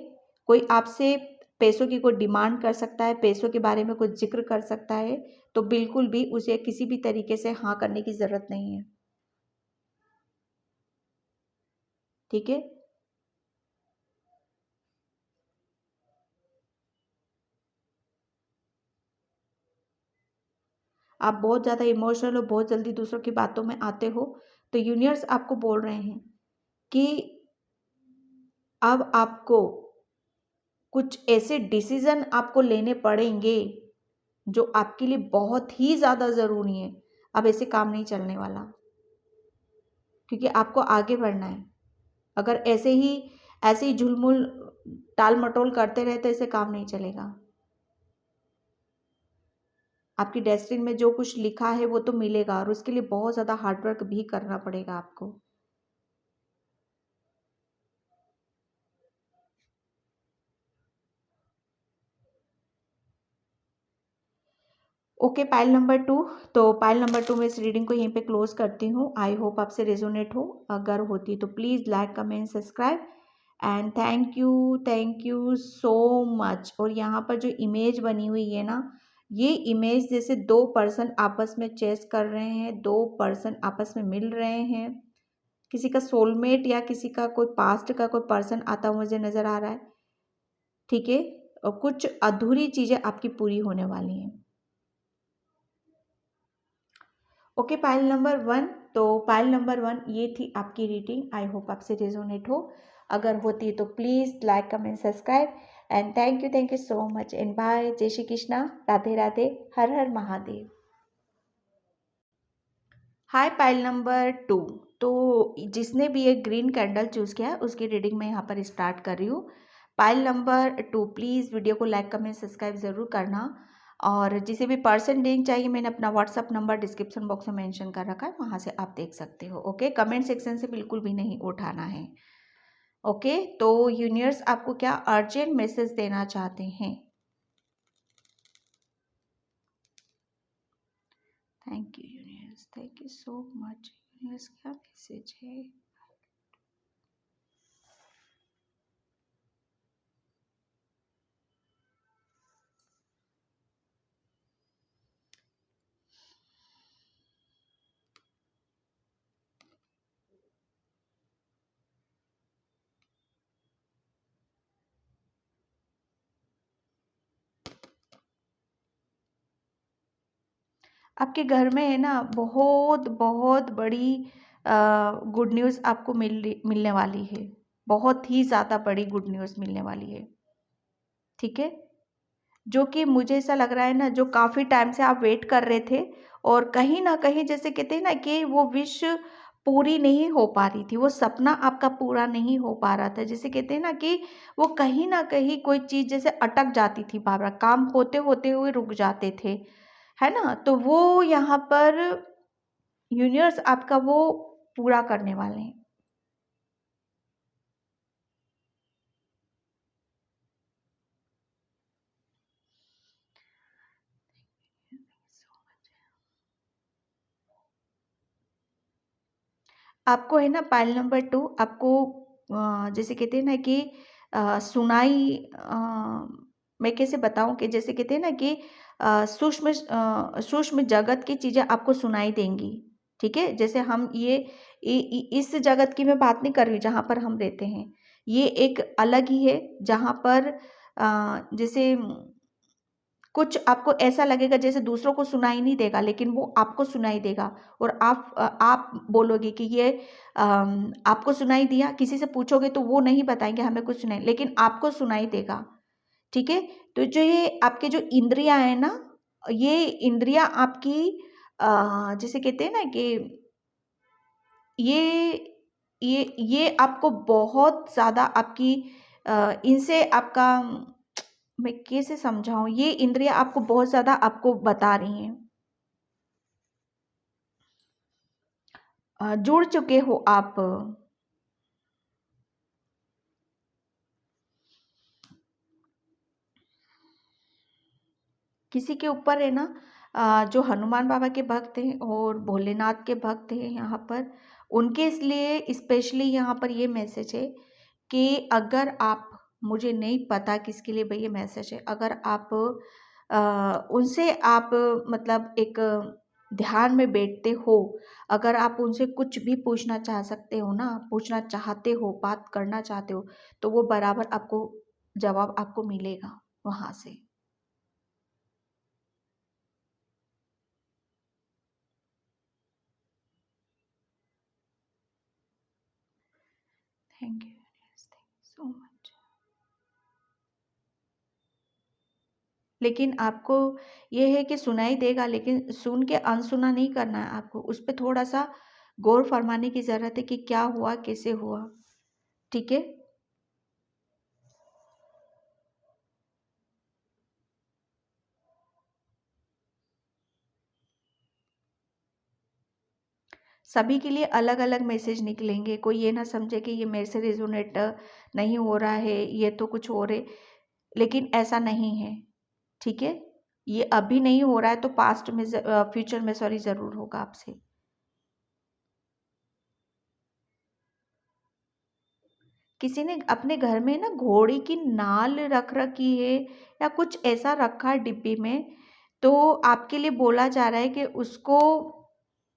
कोई आपसे पैसों की कोई डिमांड कर सकता है, पैसों के बारे में कुछ जिक्र कर सकता है, तो बिल्कुल भी उसे किसी भी तरीके से हाँ करने की ज़रूरत नहीं है, ठीक है। आप बहुत ज़्यादा इमोशनल हो, बहुत जल्दी दूसरों की बातों में आते हो, तो यूनिवर्स आपको बोल रहे हैं कि अब आपको कुछ ऐसे डिसीजन आपको लेने पड़ेंगे जो आपके लिए बहुत ही ज़्यादा ज़रूरी है। अब ऐसे काम नहीं चलने वाला, क्योंकि आपको आगे बढ़ना है। अगर ऐसे ही झुलमुल टाल मटोल करते रहे तो ऐसे काम नहीं चलेगा। आपकी डेस्टिनी में जो कुछ लिखा है वो तो मिलेगा, और उसके लिए बहुत ज़्यादा हार्डवर्क भी करना पड़ेगा आपको। Okay, pile number 2। तो पाइल नंबर 2 में इस रीडिंग को यहीं पे क्लोज करती हूँ। आई होप आपसे रेजोनेट हो। अगर होती तो please like comment subscribe and thank you so much. और यहाँ पर जो इमेज बनी हुई है ना, ये इमेज जैसे दो पर्सन आपस में चेस कर रहे हैं, दो पर्सन आपस में मिल रहे हैं। किसी का सोलमेट या किसी का कोई पास्ट का कोई पर्सन आता हुआ मुझे नज़र आ रहा है, ठीक है। और कुछ अधूरी चीज़ें आपकी पूरी होने वाली हैं। Okay, pile number 1। तो पाइल नंबर 1 ये थी आपकी रीडिंग। आई होप आपसे रेजोनेट हो। अगर होती है तो please like comment subscribe and thank you so much and bye. जय श्री कृष्णा, राधे राधे, हर हर महादेव। Hi pile number 2। तो जिसने भी एक ग्रीन कैंडल चूज़ किया है उसकी रीडिंग मैं यहाँ पर स्टार्ट कर रही हूँ। पाइल नंबर 2, प्लीज़ वीडियो को लाइक कमेंट सब्सक्राइब ज़रूर करना। और जिसे भी पर्सन रीडिंग चाहिए, मैंने अपना व्हाट्सअप नंबर डिस्क्रिप्शन बॉक्स में मेंशन कर रखा है, वहाँ से आप देख सकते हो। ओके, कमेंट सेक्शन से बिल्कुल भी नहीं उठाना है। ओके, तो यूनिवर्स आपको क्या अर्जेंट मैसेज देना चाहते हैं? Thank you universe, thank you so much. Universe क्या मैसेज है? आपके घर में है ना, बहुत बहुत बड़ी गुड न्यूज़ आपको मिलने वाली है। बहुत ही ज़्यादा बड़ी गुड न्यूज़ मिलने वाली है, ठीक है। जो कि मुझे ऐसा लग रहा है ना, जो काफ़ी टाइम से आप वेट कर रहे थे, और कहीं ना कहीं जैसे कहते हैं ना कि वो विश पूरी नहीं हो पा रही थी, वो सपना आपका पूरा नहीं हो पा रहा था। जैसे कहते हैं ना कि वो कहीं ना कहीं कोई चीज़ जैसे अटक जाती थी, बार बार काम होते होते हुए रुक जाते थे, है ना। तो वो यहाँ पर यूनिवर्स आपका वो पूरा करने वाले हैं। आपको है ना पाइल नंबर 2, आपको जैसे कहते हैं ना कि सुनाई, मैं कैसे बताऊं कि जैसे कहते हैं ना कि सूक्ष्म जगत की चीज़ें आपको सुनाई देंगी, ठीक है। जैसे हम इस जगत की मैं बात नहीं कर रही हूँ जहाँ पर हम रहते हैं, ये एक अलग ही है जहाँ पर जैसे कुछ आपको ऐसा लगेगा जैसे दूसरों को सुनाई नहीं देगा, लेकिन वो आपको सुनाई देगा। और आप बोलोगे कि ये आपको सुनाई दिया। किसी से पूछोगे तो वो नहीं बताएंगे हमें कुछ नहीं, लेकिन आपको सुनाई देगा, ठीक है। तो जो ये आपके जो इंद्रियां है ना, ये इंद्रियां आपकी जैसे कहते हैं ना कि ये ये आपको बहुत ज़्यादा आपकी इनसे आपका, मैं कैसे समझाऊँ, ये इंद्रियाँ आपको बहुत ज़्यादा आपको बता रही हैं। जुड़ चुके हो आप। किसी के ऊपर है ना, जो हनुमान बाबा के भक्त हैं और भोलेनाथ के भक्त हैं यहाँ पर, उनके इसलिए स्पेशली यहाँ पर ये मैसेज है कि अगर आप, मुझे नहीं पता किसके लिए भाई ये मैसेज है, अगर आप उनसे आप मतलब एक ध्यान में बैठते हो, अगर आप उनसे कुछ भी पूछना चाह सकते हो ना, पूछना चाहते हो, बात करना चाहते हो, तो वो बराबर आपको जवाब आपको मिलेगा वहाँ से। Thank you so much. लेकिन आपको ये है कि सुनाई देगा, लेकिन सुन के अनसुना नहीं करना है आपको, उस पे थोड़ा-सा गौर फरमाने की ज़रूरत है कि क्या हुआ, कैसे हुआ, ठीक है? सभी के लिए अलग-अलग मैसेज निकलेंगे, कोई ये ना समझे कि ये मेरे से रेज़ोनेट नहीं हो रहा है, ये तो कुछ और है, लेकिन ऐसा नहीं है, ठीक है? ये अभी नहीं हो रहा है तो पास्ट में फ्यूचर में सॉरी ज़रूर होगा आपसे। किसी ने अपने घर में ना घोड़ी की नाल रख रखी है या कुछ ऐसा रखा है डिब्बी में, तो आपके लिए बोला जा रहा है कि उसको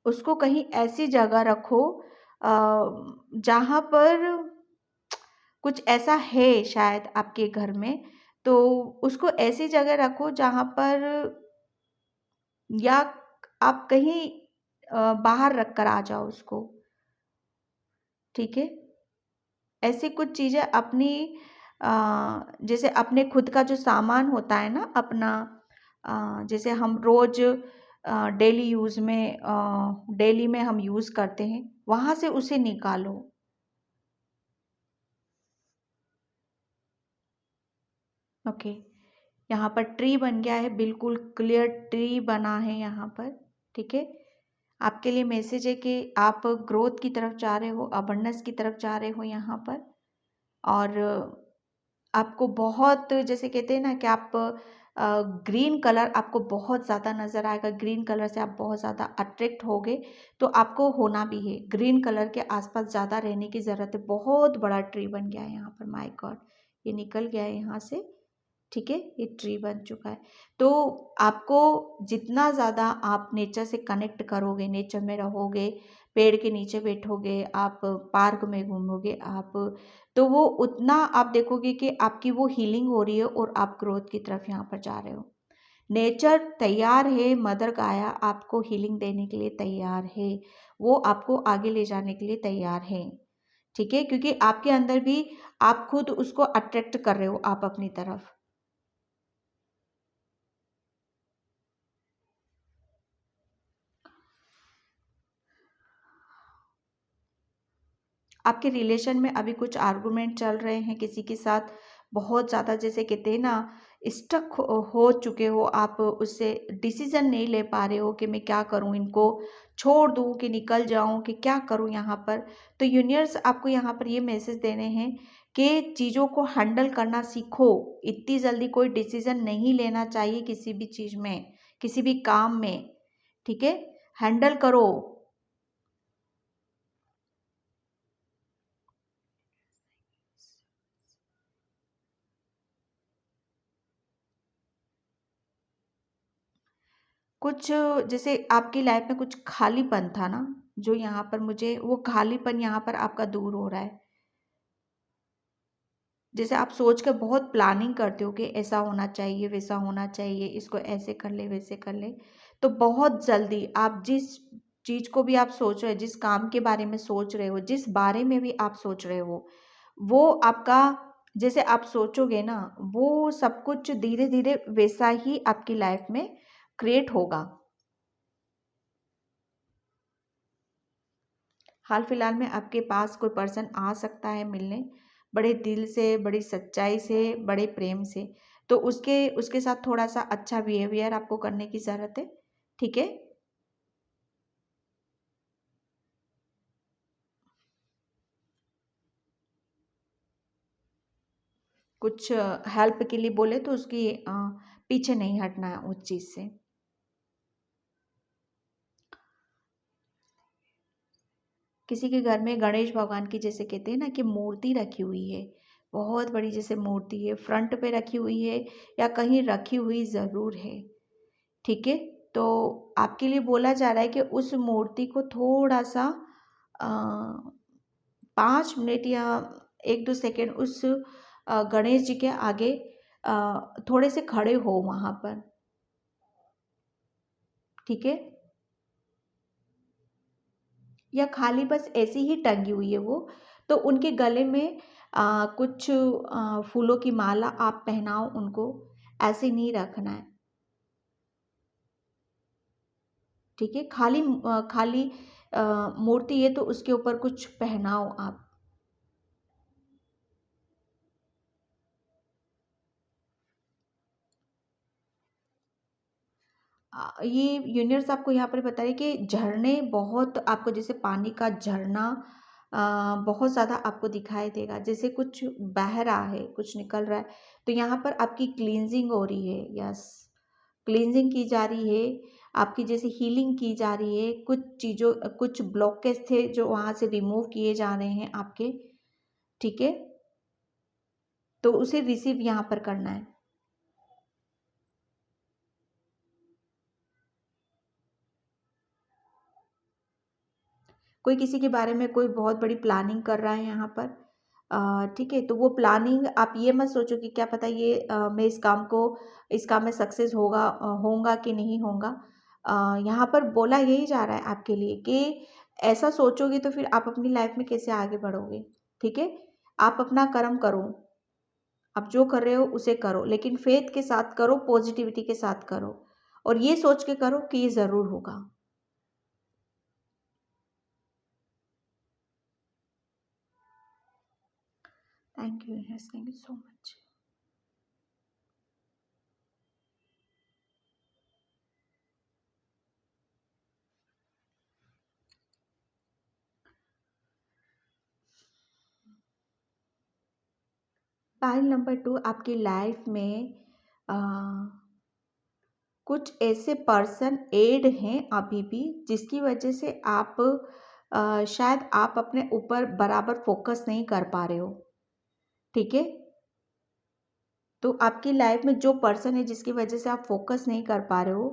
उसको कहीं ऐसी जगह रखो जहाँ पर कुछ ऐसा है शायद आपके घर में, तो उसको ऐसी जगह रखो जहाँ पर, या आप कहीं बाहर रख कर आ जाओ उसको, ठीक है? ऐसी कुछ चीज़ें अपनी अ, जैसे अपने खुद का जो सामान होता है ना अपना, जैसे हम रोज़ डेली यूज़ में डेली में हम यूज़ करते हैं, वहाँ से उसे निकालो। ओके, यहाँ पर ट्री बन गया है, बिल्कुल क्लियर ट्री बना है यहाँ पर, ठीक है? आपके लिए मैसेज है कि आप ग्रोथ की तरफ जा रहे हो, अबंडेंस की तरफ जा रहे हो यहाँ पर, और आपको बहुत, जैसे कहते हैं ना कि आप ग्रीन कलर आपको बहुत ज़्यादा नज़र आएगा, ग्रीन कलर से आप बहुत ज़्यादा अट्रैक्ट होगे, तो आपको होना भी है, ग्रीन कलर के आसपास ज़्यादा रहने की ज़रूरत है। बहुत बड़ा ट्री बन गया है यहाँ पर, माय गॉड, ये निकल गया है यहाँ से, ठीक है? ये ट्री बन चुका है। तो आपको जितना ज़्यादा आप नेचर से कनेक्ट करोगे, नेचर में रहोगे, पेड़ के नीचे बैठोगे, आप पार्क में घूमोगे आप, तो वो उतना आप देखोगे कि आपकी वो हीलिंग हो रही है और आप ग्रोथ की तरफ यहाँ पर जा रहे हो। नेचर तैयार है, मदर गाया आपको हीलिंग देने के लिए तैयार है, वो आपको आगे ले जाने के लिए तैयार है, ठीक है? क्योंकि आपके अंदर भी आप खुद उसको अट्रैक्ट कर रहे हो आप अपनी तरफ। आपके रिलेशन में अभी कुछ आर्गुमेंट चल रहे हैं किसी के साथ, बहुत ज़्यादा, जैसे कहते हैं ना, स्टक हो चुके हो आप, उससे डिसीजन नहीं ले पा रहे हो कि मैं क्या करूं, इनको छोड़ दूं कि निकल जाऊं, कि क्या करूं यहाँ पर। तो यूनिवर्स आपको यहाँ पर ये मैसेज दे रहे हैं कि चीज़ों को हैंडल करना सीखो, इतनी जल्दी कोई डिसीजन नहीं लेना चाहिए किसी भी चीज़ में, किसी भी काम में, ठीक है? हैंडल करो। कुछ, जैसे आपकी लाइफ में कुछ खालीपन था ना, जो यहाँ पर मुझे वो खालीपन यहाँ पर आपका दूर हो रहा है। जैसे आप सोच कर बहुत प्लानिंग करते हो कि ऐसा होना चाहिए, वैसा होना चाहिए, इसको ऐसे कर ले, वैसे कर ले, तो बहुत जल्दी आप जिस चीज़ को भी आप सोच रहे हो, जिस काम के बारे में सोच रहे हो, जिस बारे में भी आप सोच रहे हो, वो आपका, जैसे आप सोचोगे ना, वो सब कुछ धीरे धीरे वैसा ही आपकी लाइफ में क्रिएट होगा। हाल फिलहाल में आपके पास कोई पर्सन आ सकता है मिलने, बड़े दिल से, बड़ी सच्चाई से, बड़े प्रेम से, तो उसके उसके साथ थोड़ा सा अच्छा बिहेवियर आपको करने की ज़रूरत है, ठीक है? कुछ हेल्प के लिए बोले तो उसकी पीछे नहीं हटना है उस चीज़ से। किसी के घर में गणेश भगवान की, जैसे कहते हैं ना कि मूर्ति रखी हुई है, बहुत बड़ी जैसे मूर्ति है, फ्रंट पे रखी हुई है या कहीं रखी हुई ज़रूर है, ठीक है? तो आपके लिए बोला जा रहा है कि उस मूर्ति को थोड़ा-सा 5 मिनट या 1-2 सेकंड उस गणेश जी के आगे थोड़े से खड़े हो वहाँ पर, ठीक है? या खाली बस ऐसी ही टंगी हुई है वो, तो उनके गले में कुछ फूलों की माला आप पहनाओ उनको, ऐसे नहीं रखना है। ठीक है, खाली मूर्ति है तो उसके ऊपर कुछ पहनाओ आप। ये यूनिवर्स आपको यहाँ पर बता रही है कि झरने बहुत आपको, जैसे पानी का झरना बहुत ज़्यादा आपको दिखाई देगा, जैसे कुछ बह रहा है, कुछ निकल रहा है। तो यहाँ पर आपकी क्लींजिंग हो रही है, यस, क्लींजिंग की जा रही है आपकी, जैसे हीलिंग की जा रही है। कुछ चीज़ों, कुछ ब्लॉकेज थे जो वहाँ से रिमूव किए जा रहे हैं आपके। ठीक है, तो उसे रिसीव यहाँ पर करना है। कोई किसी के बारे में कोई बहुत बड़ी प्लानिंग कर रहा है यहाँ पर। ठीक है, तो वो प्लानिंग आप ये मत सोचो कि क्या पता ये मैं इस काम में सक्सेस होगा कि नहीं होगा। यहाँ पर बोला यही जा रहा है आपके लिए कि ऐसा सोचोगे तो फिर आप अपनी लाइफ में कैसे आगे बढ़ोगे। ठीक है, आप अपना कर्म करो, आप जो कर रहे हो उसे करो, लेकिन फेथ के साथ करो, पॉजिटिविटी के साथ करो, और ये सोच के करो कि ये ज़रूर होगा। Thank you, yes, thank you so much. Pile number 2, आपकी लाइफ में अ, कुछ ऐसे पर्सन ऐड हैं अभी भी, जिसकी वजह से आप शायद आप अपने ऊपर बराबर फोकस नहीं कर पा रहे हो। ठीक है, तो आपकी लाइफ में जो पर्सन है जिसकी वजह से आप फोकस नहीं कर पा रहे हो,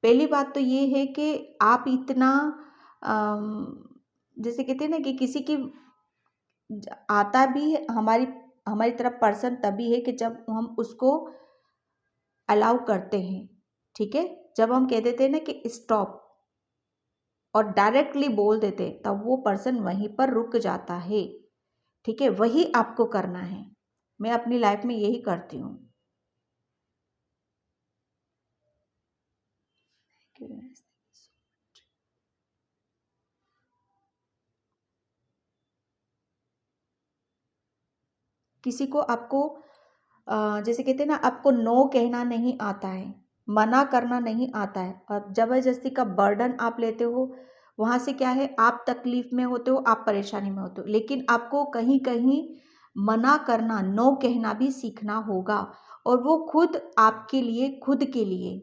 पहली बात तो ये है कि आप इतना जैसे कहते हैं ना कि किसी की आता भी है, हमारी हमारी तरफ पर्सन तभी है कि जब हम उसको अलाउ करते हैं। ठीक है, जब हम कह देते हैं ना कि स्टॉप और डायरेक्टली बोल देते हैं, तब वो पर्सन वहीं पर रुक जाता है। ठीक है, वही आपको करना है। मैं अपनी लाइफ में यही करती हूँ। किसी को आपको जैसे कहते हैं ना, आपको नो कहना नहीं आता है, मना करना नहीं आता है, और ज़बरदस्ती का बर्डन आप लेते हो। वहाँ से क्या है, आप तकलीफ में होते हो, आप परेशानी में होते हो, लेकिन आपको कहीं कहीं मना करना, नो कहना भी सीखना होगा, और वो खुद आपके लिए, खुद के लिए।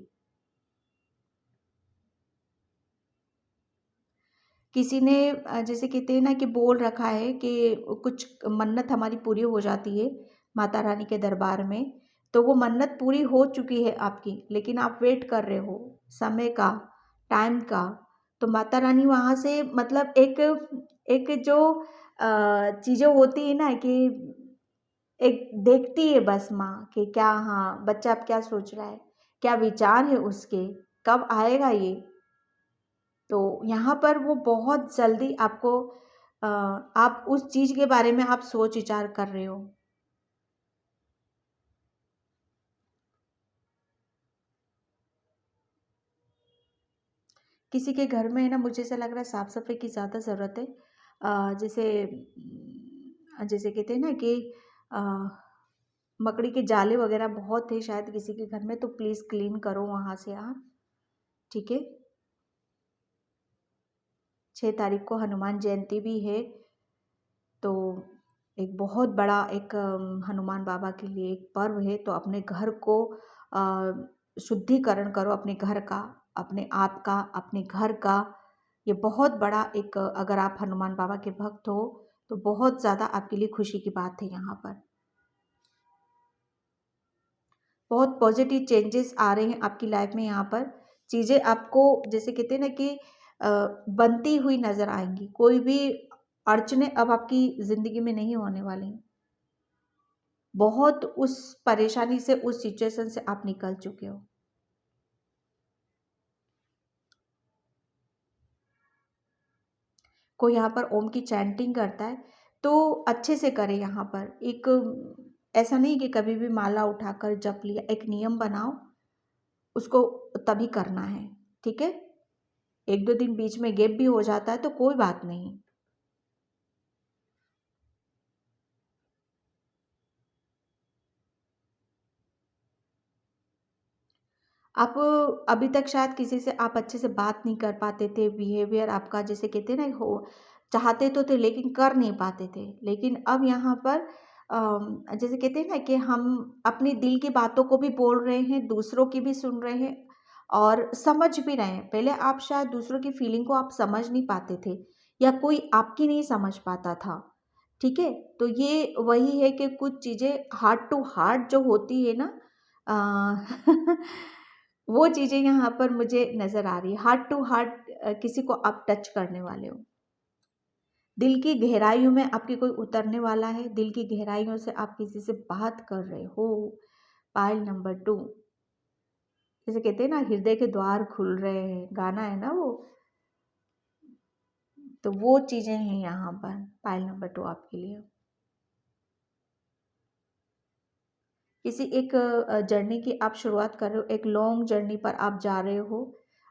किसी ने जैसे कहते हैं ना कि बोल रखा है कि कुछ मन्नत हमारी पूरी हो जाती है माता रानी के दरबार में, तो वो मन्नत पूरी हो चुकी है आपकी, लेकिन आप वेट कर रहे हो समय का, टाइम का। तो माता रानी वहाँ से मतलब एक एक जो चीज़ें होती है ना कि एक देखती है बस माँ कि क्या, हाँ बच्चा अब क्या सोच रहा है, क्या विचार है उसके, कब आएगा ये। तो यहाँ पर वो बहुत जल्दी आपको आप उस चीज़ के बारे में आप सोच विचार कर रहे हो। किसी के घर में है ना, मुझे ऐसा लग रहा है साफ सफाई की ज़्यादा ज़रूरत है। जैसे कहते हैं ना कि अ, मकड़ी के जाले वगैरह बहुत थे शायद किसी के घर में, तो प्लीज़ क्लीन करो वहाँ से आप। ठीक है, 6 तारीख को हनुमान जयंती भी है, तो एक बहुत बड़ा एक हनुमान बाबा के लिए एक पर्व है, तो अपने घर को शुद्धिकरण करो, अपने घर का, अपने आप का, अपने घर का। ये बहुत बड़ा एक अगर आप हनुमान बाबा के भक्त हो तो बहुत ज़्यादा आपके लिए खुशी की बात है। यहाँ पर बहुत पॉजिटिव चेंजेस आ रहे हैं आपकी लाइफ में। यहाँ पर चीज़ें आपको जैसे कहते हैं ना कि बनती हुई नज़र आएंगी, कोई भी अड़चने अब आपकी ज़िंदगी में नहीं होने वाली। बहुत उस परेशानी से, उस सिचुएशन से आप निकल चुके हो। कोई यहाँ पर ओम की चैंटिंग करता है तो अच्छे से करे। यहाँ पर एक ऐसा नहीं कि कभी भी माला उठाकर जप लिया, एक नियम बनाओ, उसको तभी करना है, ठीक है। एक दो दिन बीच में गैप भी हो जाता है तो कोई बात नहीं। आप अभी तक शायद किसी से आप अच्छे से बात नहीं कर पाते थे, बिहेवियर आपका जैसे कहते हैं ना, हो चाहते तो थे लेकिन कर नहीं पाते थे। लेकिन अब यहाँ पर जैसे कहते हैं ना कि हम अपनी दिल की बातों को भी बोल रहे हैं, दूसरों की भी सुन रहे हैं और समझ भी रहे हैं। पहले आप शायद दूसरों की फीलिंग को आप समझ नहीं पाते थे या कोई आपकी नहीं समझ पाता था, ठीक है। तो ये वही है कि कुछ चीज़ें हार्ट टू हार्ट जो होती है ना, अ, वो चीज़ें यहाँ पर मुझे नज़र आ रही है। हार्ट टू हार्ट किसी को आप टच करने वाले हो, दिल की गहराइयों में आपकी कोई उतरने वाला है, दिल की गहराइयों से आप किसी से बात कर रहे हो। पायल नंबर 2, जैसे कहते हैं ना हृदय के द्वार खुल रहे हैं, गाना है ना वो, तो वो चीज़ें हैं यहाँ पर पायल नंबर 2 आपके लिए। किसी एक जर्नी की आप शुरुआत कर रहे हो, एक लॉन्ग जर्नी पर आप जा रहे हो।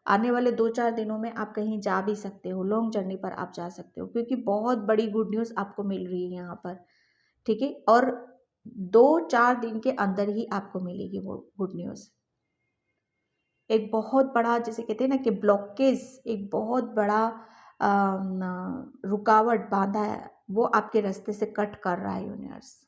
आने वाले 2-4 दिनों में आप कहीं जा भी सकते हो, लॉन्ग जर्नी पर आप जा सकते हो क्योंकि बहुत बड़ी गुड न्यूज़ आपको मिल रही है यहाँ पर, ठीक है। और 2-4 दिन के अंदर ही आपको मिलेगी वो गुड न्यूज़। एक बहुत बड़ा जिसे कहते हैं ना कि ब्लॉकेज, एक बहुत बड़ा रुकावट बांधा है, वो आपके रास्ते से कट कर रहा है यूनिवर्स।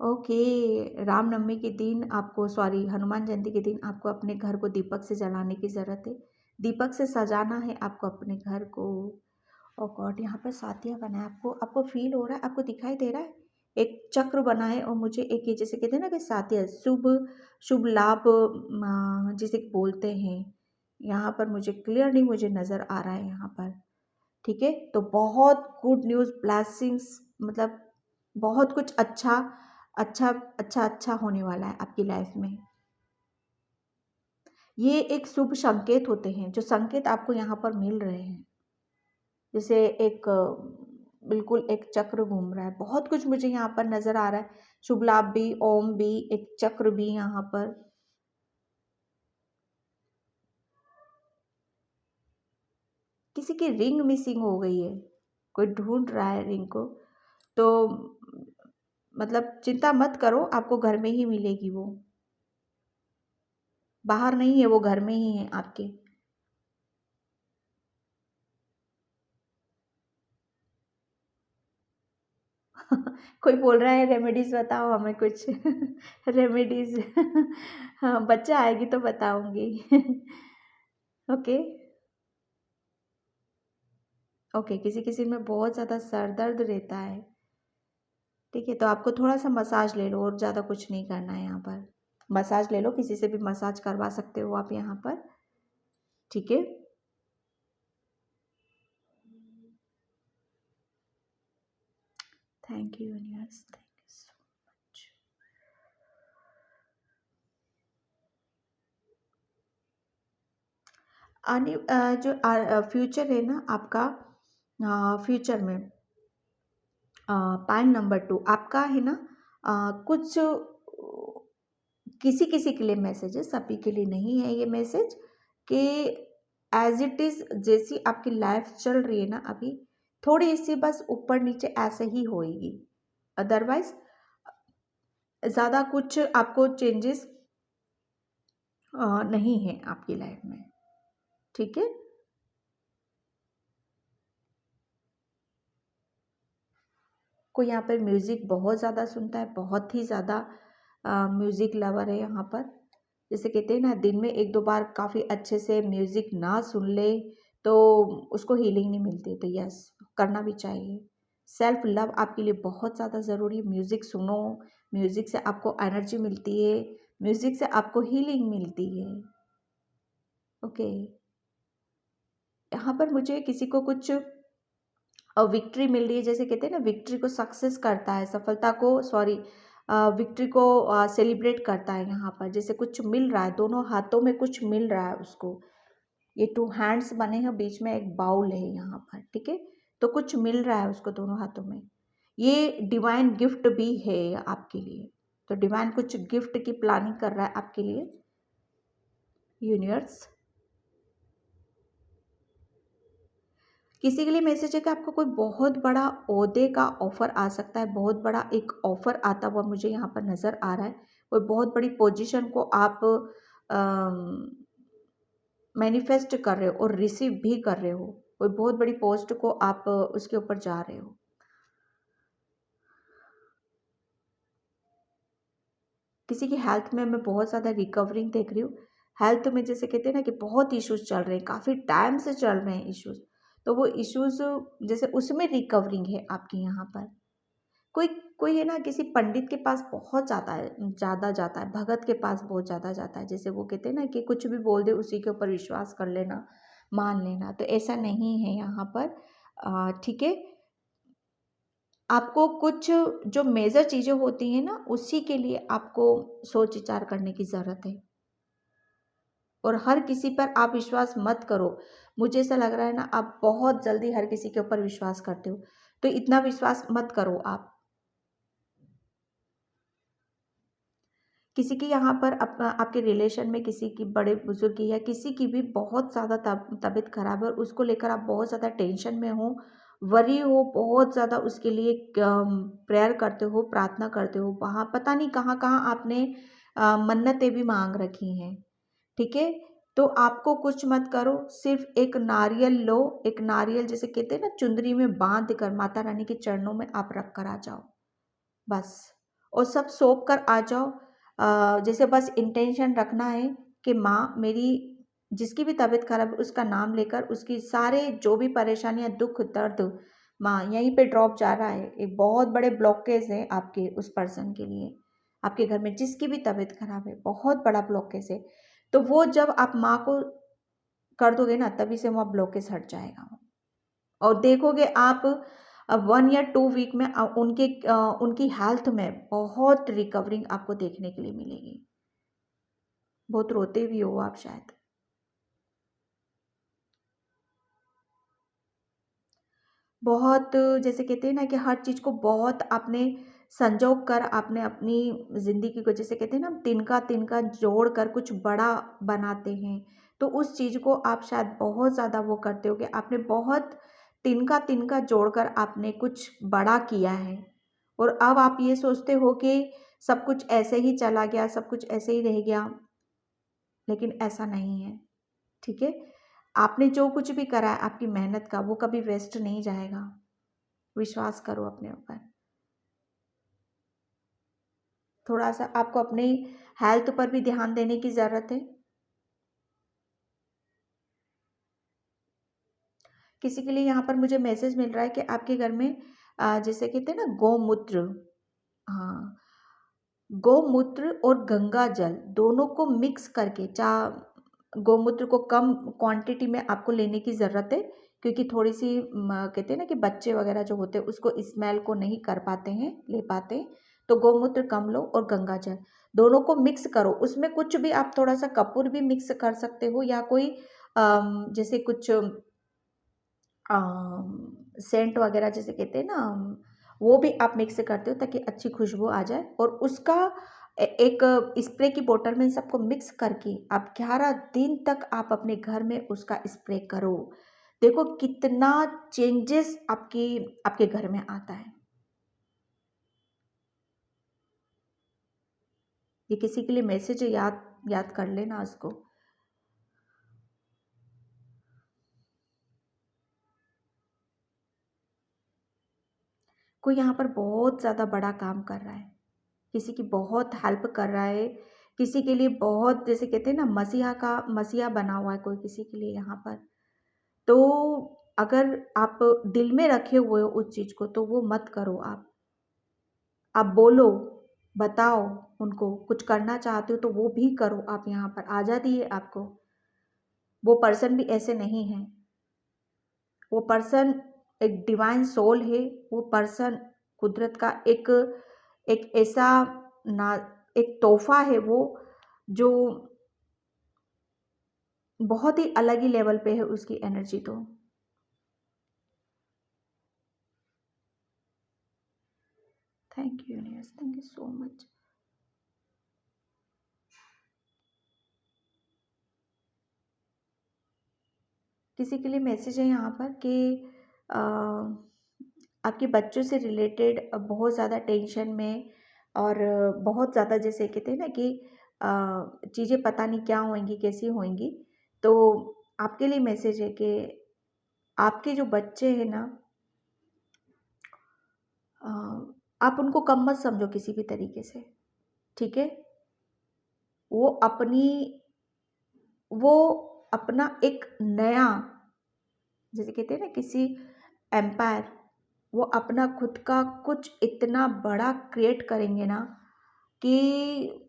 ओके, रामनवमी के दिन आपको, सॉरी, हनुमान जयंती के दिन आपको अपने घर को दीपक से जलाने की ज़रूरत है। दीपक से सजाना है आपको अपने घर को। और गॉड, यहाँ पर साथिया बना है, आपको आपको फील हो रहा है, आपको दिखाई दे रहा है एक चक्र बना है और मुझे एक ये जैसे कहते हैं ना कि साथिया शुभ शुभ लाभ जिसे बोलते हैं, यहाँ पर मुझे क्लियरली मुझे नज़र आ रहा है यहाँ पर, ठीक है। तो बहुत गुड न्यूज़, ब्लेसिंग्स, मतलब बहुत कुछ अच्छा अच्छा अच्छा अच्छा होने वाला है आपकी लाइफ में। ये एक शुभ संकेत होते हैं जो संकेत आपको यहाँ पर मिल रहे हैं। जैसे एक बिल्कुल एक चक्र घूम रहा है, बहुत कुछ मुझे यहाँ पर नज़र आ रहा है। शुभ लाभ भी, ओम भी, एक चक्र भी यहाँ पर। किसी की रिंग मिसिंग हो गई है, कोई ढूंढ रहा है रिंग को, तो मतलब चिंता मत करो, आपको घर में ही मिलेगी वो, बाहर नहीं है वो, घर में ही है आपके। कोई बोल रहा है रेमेडीज बताओ हमें कुछ रेमेडीज हाँ, बच्चा आएगी तो बताऊंगी ओके ओके, किसी किसी में बहुत ज़्यादा सर दर्द रहता है, ठीक है, तो आपको थोड़ा सा मसाज ले लो, और ज़्यादा कुछ नहीं करना है यहाँ पर। मसाज ले लो, किसी से भी मसाज करवा सकते हो आप यहाँ पर, ठीक है। Thank you universe, thank you so much. आने जो फ्यूचर है ना आपका, फ्यूचर में पॉइंट नंबर 2 आपका है ना, कुछ किसी किसी के लिए मैसेज है, सभी के लिए नहीं है ये मैसेज, कि एज इट इज़ जैसी आपकी लाइफ चल रही है ना अभी, थोड़ी सी बस ऊपर नीचे ऐसे ही होएगी, अदरवाइज ज़्यादा कुछ आपको चेंजेस नहीं है आपकी लाइफ में, ठीक है। कोई यहाँ पर म्यूज़िक बहुत ज़्यादा सुनता है, बहुत ही ज़्यादा म्यूज़िक लवर है यहाँ पर। जैसे कहते हैं ना, दिन में 1-2 बार काफ़ी अच्छे से म्यूज़िक ना सुन ले तो उसको हीलिंग नहीं मिलती, तो यस, करना भी चाहिए। सेल्फ लव आपके लिए बहुत ज़्यादा ज़रूरी है। म्यूज़िक सुनो, म्यूज़िक से आपको एनर्जी मिलती है, म्यूज़िक से आपको हीलिंग मिलती है, ओके। यहाँ पर मुझे किसी को कुछ विक्ट्री मिल रही है, जैसे कहते हैं ना विक्ट्री को सक्सेस करता है, सफलता को, सॉरी, विक्ट्री को सेलिब्रेट करता है यहाँ पर, जैसे कुछ मिल रहा है, दोनों हाथों में कुछ मिल रहा है उसको, ये 2 हैंड्स बने हैं, बीच में एक बाउल है यहाँ पर, ठीक है। तो कुछ मिल रहा है उसको दोनों हाथों में। ये डिवाइन गिफ्ट भी है आपके लिए। तो डिवाइन कुछ गिफ्ट की प्लानिंग कर रहा है आपके लिए, यूनिवर्स। किसी के लिए मैसेज है कि आपको कोई बहुत बड़ा ओहदे का ऑफर आ सकता है, बहुत बड़ा एक ऑफर आता हुआ मुझे यहाँ पर नज़र आ रहा है। कोई बहुत बड़ी पोजीशन को आप मैनिफेस्ट कर रहे हो और रिसीव भी कर रहे हो। कोई बहुत बड़ी पोस्ट को आप उसके ऊपर जा रहे हो। किसी की हेल्थ में मैं बहुत ज़्यादा रिकवरिंग देख रही हूँ। हेल्थ में जैसे कहते हैं ना कि बहुत इश्यूज चल रहे हैं, काफ़ी टाइम से चल रहे हैं इश्यूज, तो वो इश्यूज जैसे उसमें रिकवरिंग है आपकी यहाँ पर। कोई कोई है ना, किसी पंडित के पास बहुत ज़्यादा जाता है, भगत के पास बहुत ज़्यादा जाता है। जैसे वो कहते हैं ना कि कुछ भी बोल दे उसी के ऊपर विश्वास कर लेना, मान लेना, तो ऐसा नहीं है यहाँ पर, ठीक है। आपको कुछ जो मेजर चीज़ें होती हैं ना, उसी के लिए आपको सोच विचार करने की ज़रूरत है। और हर किसी पर आप विश्वास मत करो। मुझे ऐसा लग रहा है ना, आप बहुत जल्दी हर किसी के ऊपर विश्वास करते हो, तो इतना विश्वास मत करो आप। किसी की यहाँ पर आपके रिलेशन में किसी की, बड़े बुजुर्ग की या किसी की भी बहुत ज़्यादा तबीयत खराब है और उसको लेकर आप बहुत ज़्यादा टेंशन में हो, वरी हो, बहुत ज़्यादा उसके लिए प्रेयर करते हो, प्रार्थना करते हो। वहाँ पता नहीं कहाँ कहाँ आपने मन्नतें भी मांग रखी हैं, ठीक है। तो आपको कुछ मत करो, सिर्फ एक नारियल लो, एक नारियल जैसे कहते हैं ना, चुंदरी में बांध कर माता रानी के चरणों में आप रख कर आ जाओ बस। और सब सौंप कर आ जाओ। जैसे बस इंटेंशन रखना है कि माँ मेरी, जिसकी भी तबीयत खराब है उसका नाम लेकर उसकी सारे जो भी परेशानियाँ, दुख दर्द, माँ यहीं पे ड्रॉप जा रहा है। एक बहुत बड़े ब्लॉकेज है आपके उस पर्सन के लिए, आपके घर में जिसकी भी तबीयत खराब है, बहुत बड़ा ब्लॉकेज है। तो वो जब आप माँ को कर दोगे ना, तभी से वहाँ ब्लॉकेज हट जाएगा। और देखोगे आप 1 या 2 वीक में उनकी हेल्थ में बहुत रिकवरिंग आपको देखने के लिए मिलेगी। बहुत रोते भी हो आप शायद। बहुत, जैसे कहते हैं ना कि हर चीज़ को बहुत आपने संजो कर, आपने अपनी ज़िंदगी को, जैसे कहते हैं ना, तिनका तिनका जोड़ कर कुछ बड़ा बनाते हैं। तो उस चीज़ को आप शायद बहुत ज़्यादा वो करते हो कि आपने बहुत तिनका तिनका जोड़कर आपने कुछ बड़ा किया है। और अब आप ये सोचते हो कि सब कुछ ऐसे ही चला गया, सब कुछ ऐसे ही रह गया, लेकिन ऐसा नहीं है, ठीक है। आपने जो कुछ भी करा है आपकी मेहनत का, वो कभी वेस्ट नहीं जाएगा। विश्वास करो अपने ऊपर। थोड़ा सा आपको अपनी हेल्थ पर भी ध्यान देने की ज़रूरत है। किसी के लिए यहाँ पर मुझे मैसेज मिल रहा है कि आपके घर में जैसे कहते हैं ना गौमूत्र, हाँ, गौमूत्र और गंगा जल दोनों को मिक्स करके, गौमूत्र को कम क्वांटिटी में आपको लेने की ज़रूरत है, क्योंकि थोड़ी सी कहते हैं ना कि बच्चे वगैरह जो होते हैं उसको स्मेल को नहीं कर पाते हैं, ले पाते हैं। तो गौमूत्र कम लो और गंगा जल दोनों को मिक्स करो। उसमें कुछ भी आप थोड़ा सा कपूर भी मिक्स कर सकते हो, या कोई जैसे कुछ सेंट वगैरह जैसे कहते हैं ना, वो भी आप मिक्स करते हो ताकि अच्छी खुशबू आ जाए। और उसका एक स्प्रे की बोतल में सबको मिक्स करके आप 11 दिन तक आप अपने घर में उसका स्प्रे करो। देखो कितना चेंजेस आपकी आपके घर में आता है। ये किसी के लिए मैसेज है, याद याद कर लेना उसको। कोई यहाँ पर बहुत ज़्यादा बड़ा काम कर रहा है, किसी की बहुत हेल्प कर रहा है, किसी के लिए बहुत, जैसे कहते हैं ना, मसीहा का मसीहा बना हुआ है कोई किसी के लिए यहाँ पर। तो अगर आप दिल में रखे हुए हो उस चीज़ को, तो वो मत करो आप बोलो, बताओ उनको, कुछ करना चाहते हो तो वो भी करो। आप यहाँ पर आज़ादी है आपको। वो पर्सन भी ऐसे नहीं है, वो पर्सन एक डिवाइन सोल है। वो पर्सन कुदरत का एक एक ऐसा ना, एक तोहफा है वो, जो बहुत ही अलग ही लेवल पे है उसकी एनर्जी। तो thank you universe, thank you so much. किसी के लिए मैसेज है यहाँ पर कि अ, आपके बच्चों से रिलेटेड बहुत ज़्यादा टेंशन में, और बहुत ज़्यादा जैसे कहते हैं ना कि चीज़ें पता नहीं क्या होंगी कैसी होंगी। तो आपके लिए मैसेज है कि आपके जो बच्चे हैं ना, अ, आप उनको कम मत समझो किसी भी तरीके से, ठीक है। वो अपनी वो अपना एक नया, जैसे कहते हैं ना किसी एम्पायर, वो अपना खुद का कुछ इतना बड़ा क्रिएट करेंगे ना कि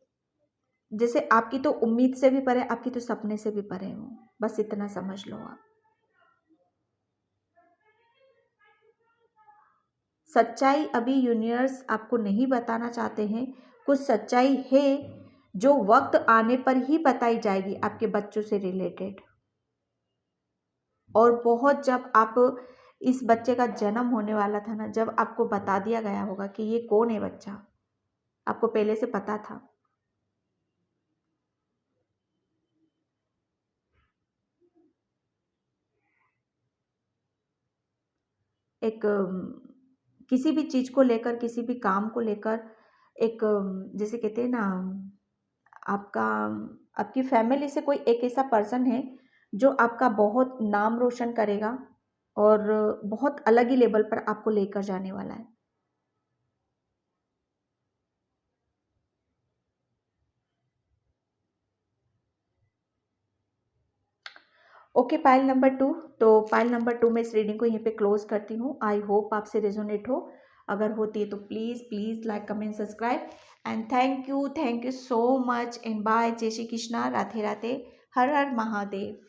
जैसे आपकी तो उम्मीद से भी परे, आपकी तो सपने से भी परे हो। बस इतना समझ लो आप। सच्चाई अभी यूनिवर्स आपको नहीं बताना चाहते हैं। कुछ सच्चाई है जो वक्त आने पर ही बताई जाएगी आपके बच्चों से रिलेटेड। और बहुत, जब आप इस बच्चे का जन्म होने वाला था ना, जब आपको बता दिया गया होगा कि ये कौन है बच्चा, आपको पहले से पता था। एक किसी भी चीज़ को लेकर, किसी भी काम को लेकर, एक जैसे कहते हैं ना, आपका आपकी फैमिली से कोई एक ऐसा पर्सन है जो आपका बहुत नाम रोशन करेगा और बहुत अलग ही लेवल पर आपको लेकर जाने वाला है। Okay, pile number 2। तो पाइल नंबर 2 में इस रीडिंग को यहीं पे क्लोज करती हूँ। आई होप आपसे रेजोनेट हो। अगर होती है तो please please like comment subscribe and thank you so much and bye. जय श्री कृष्णा, राधे राधे, हर हर महादेव।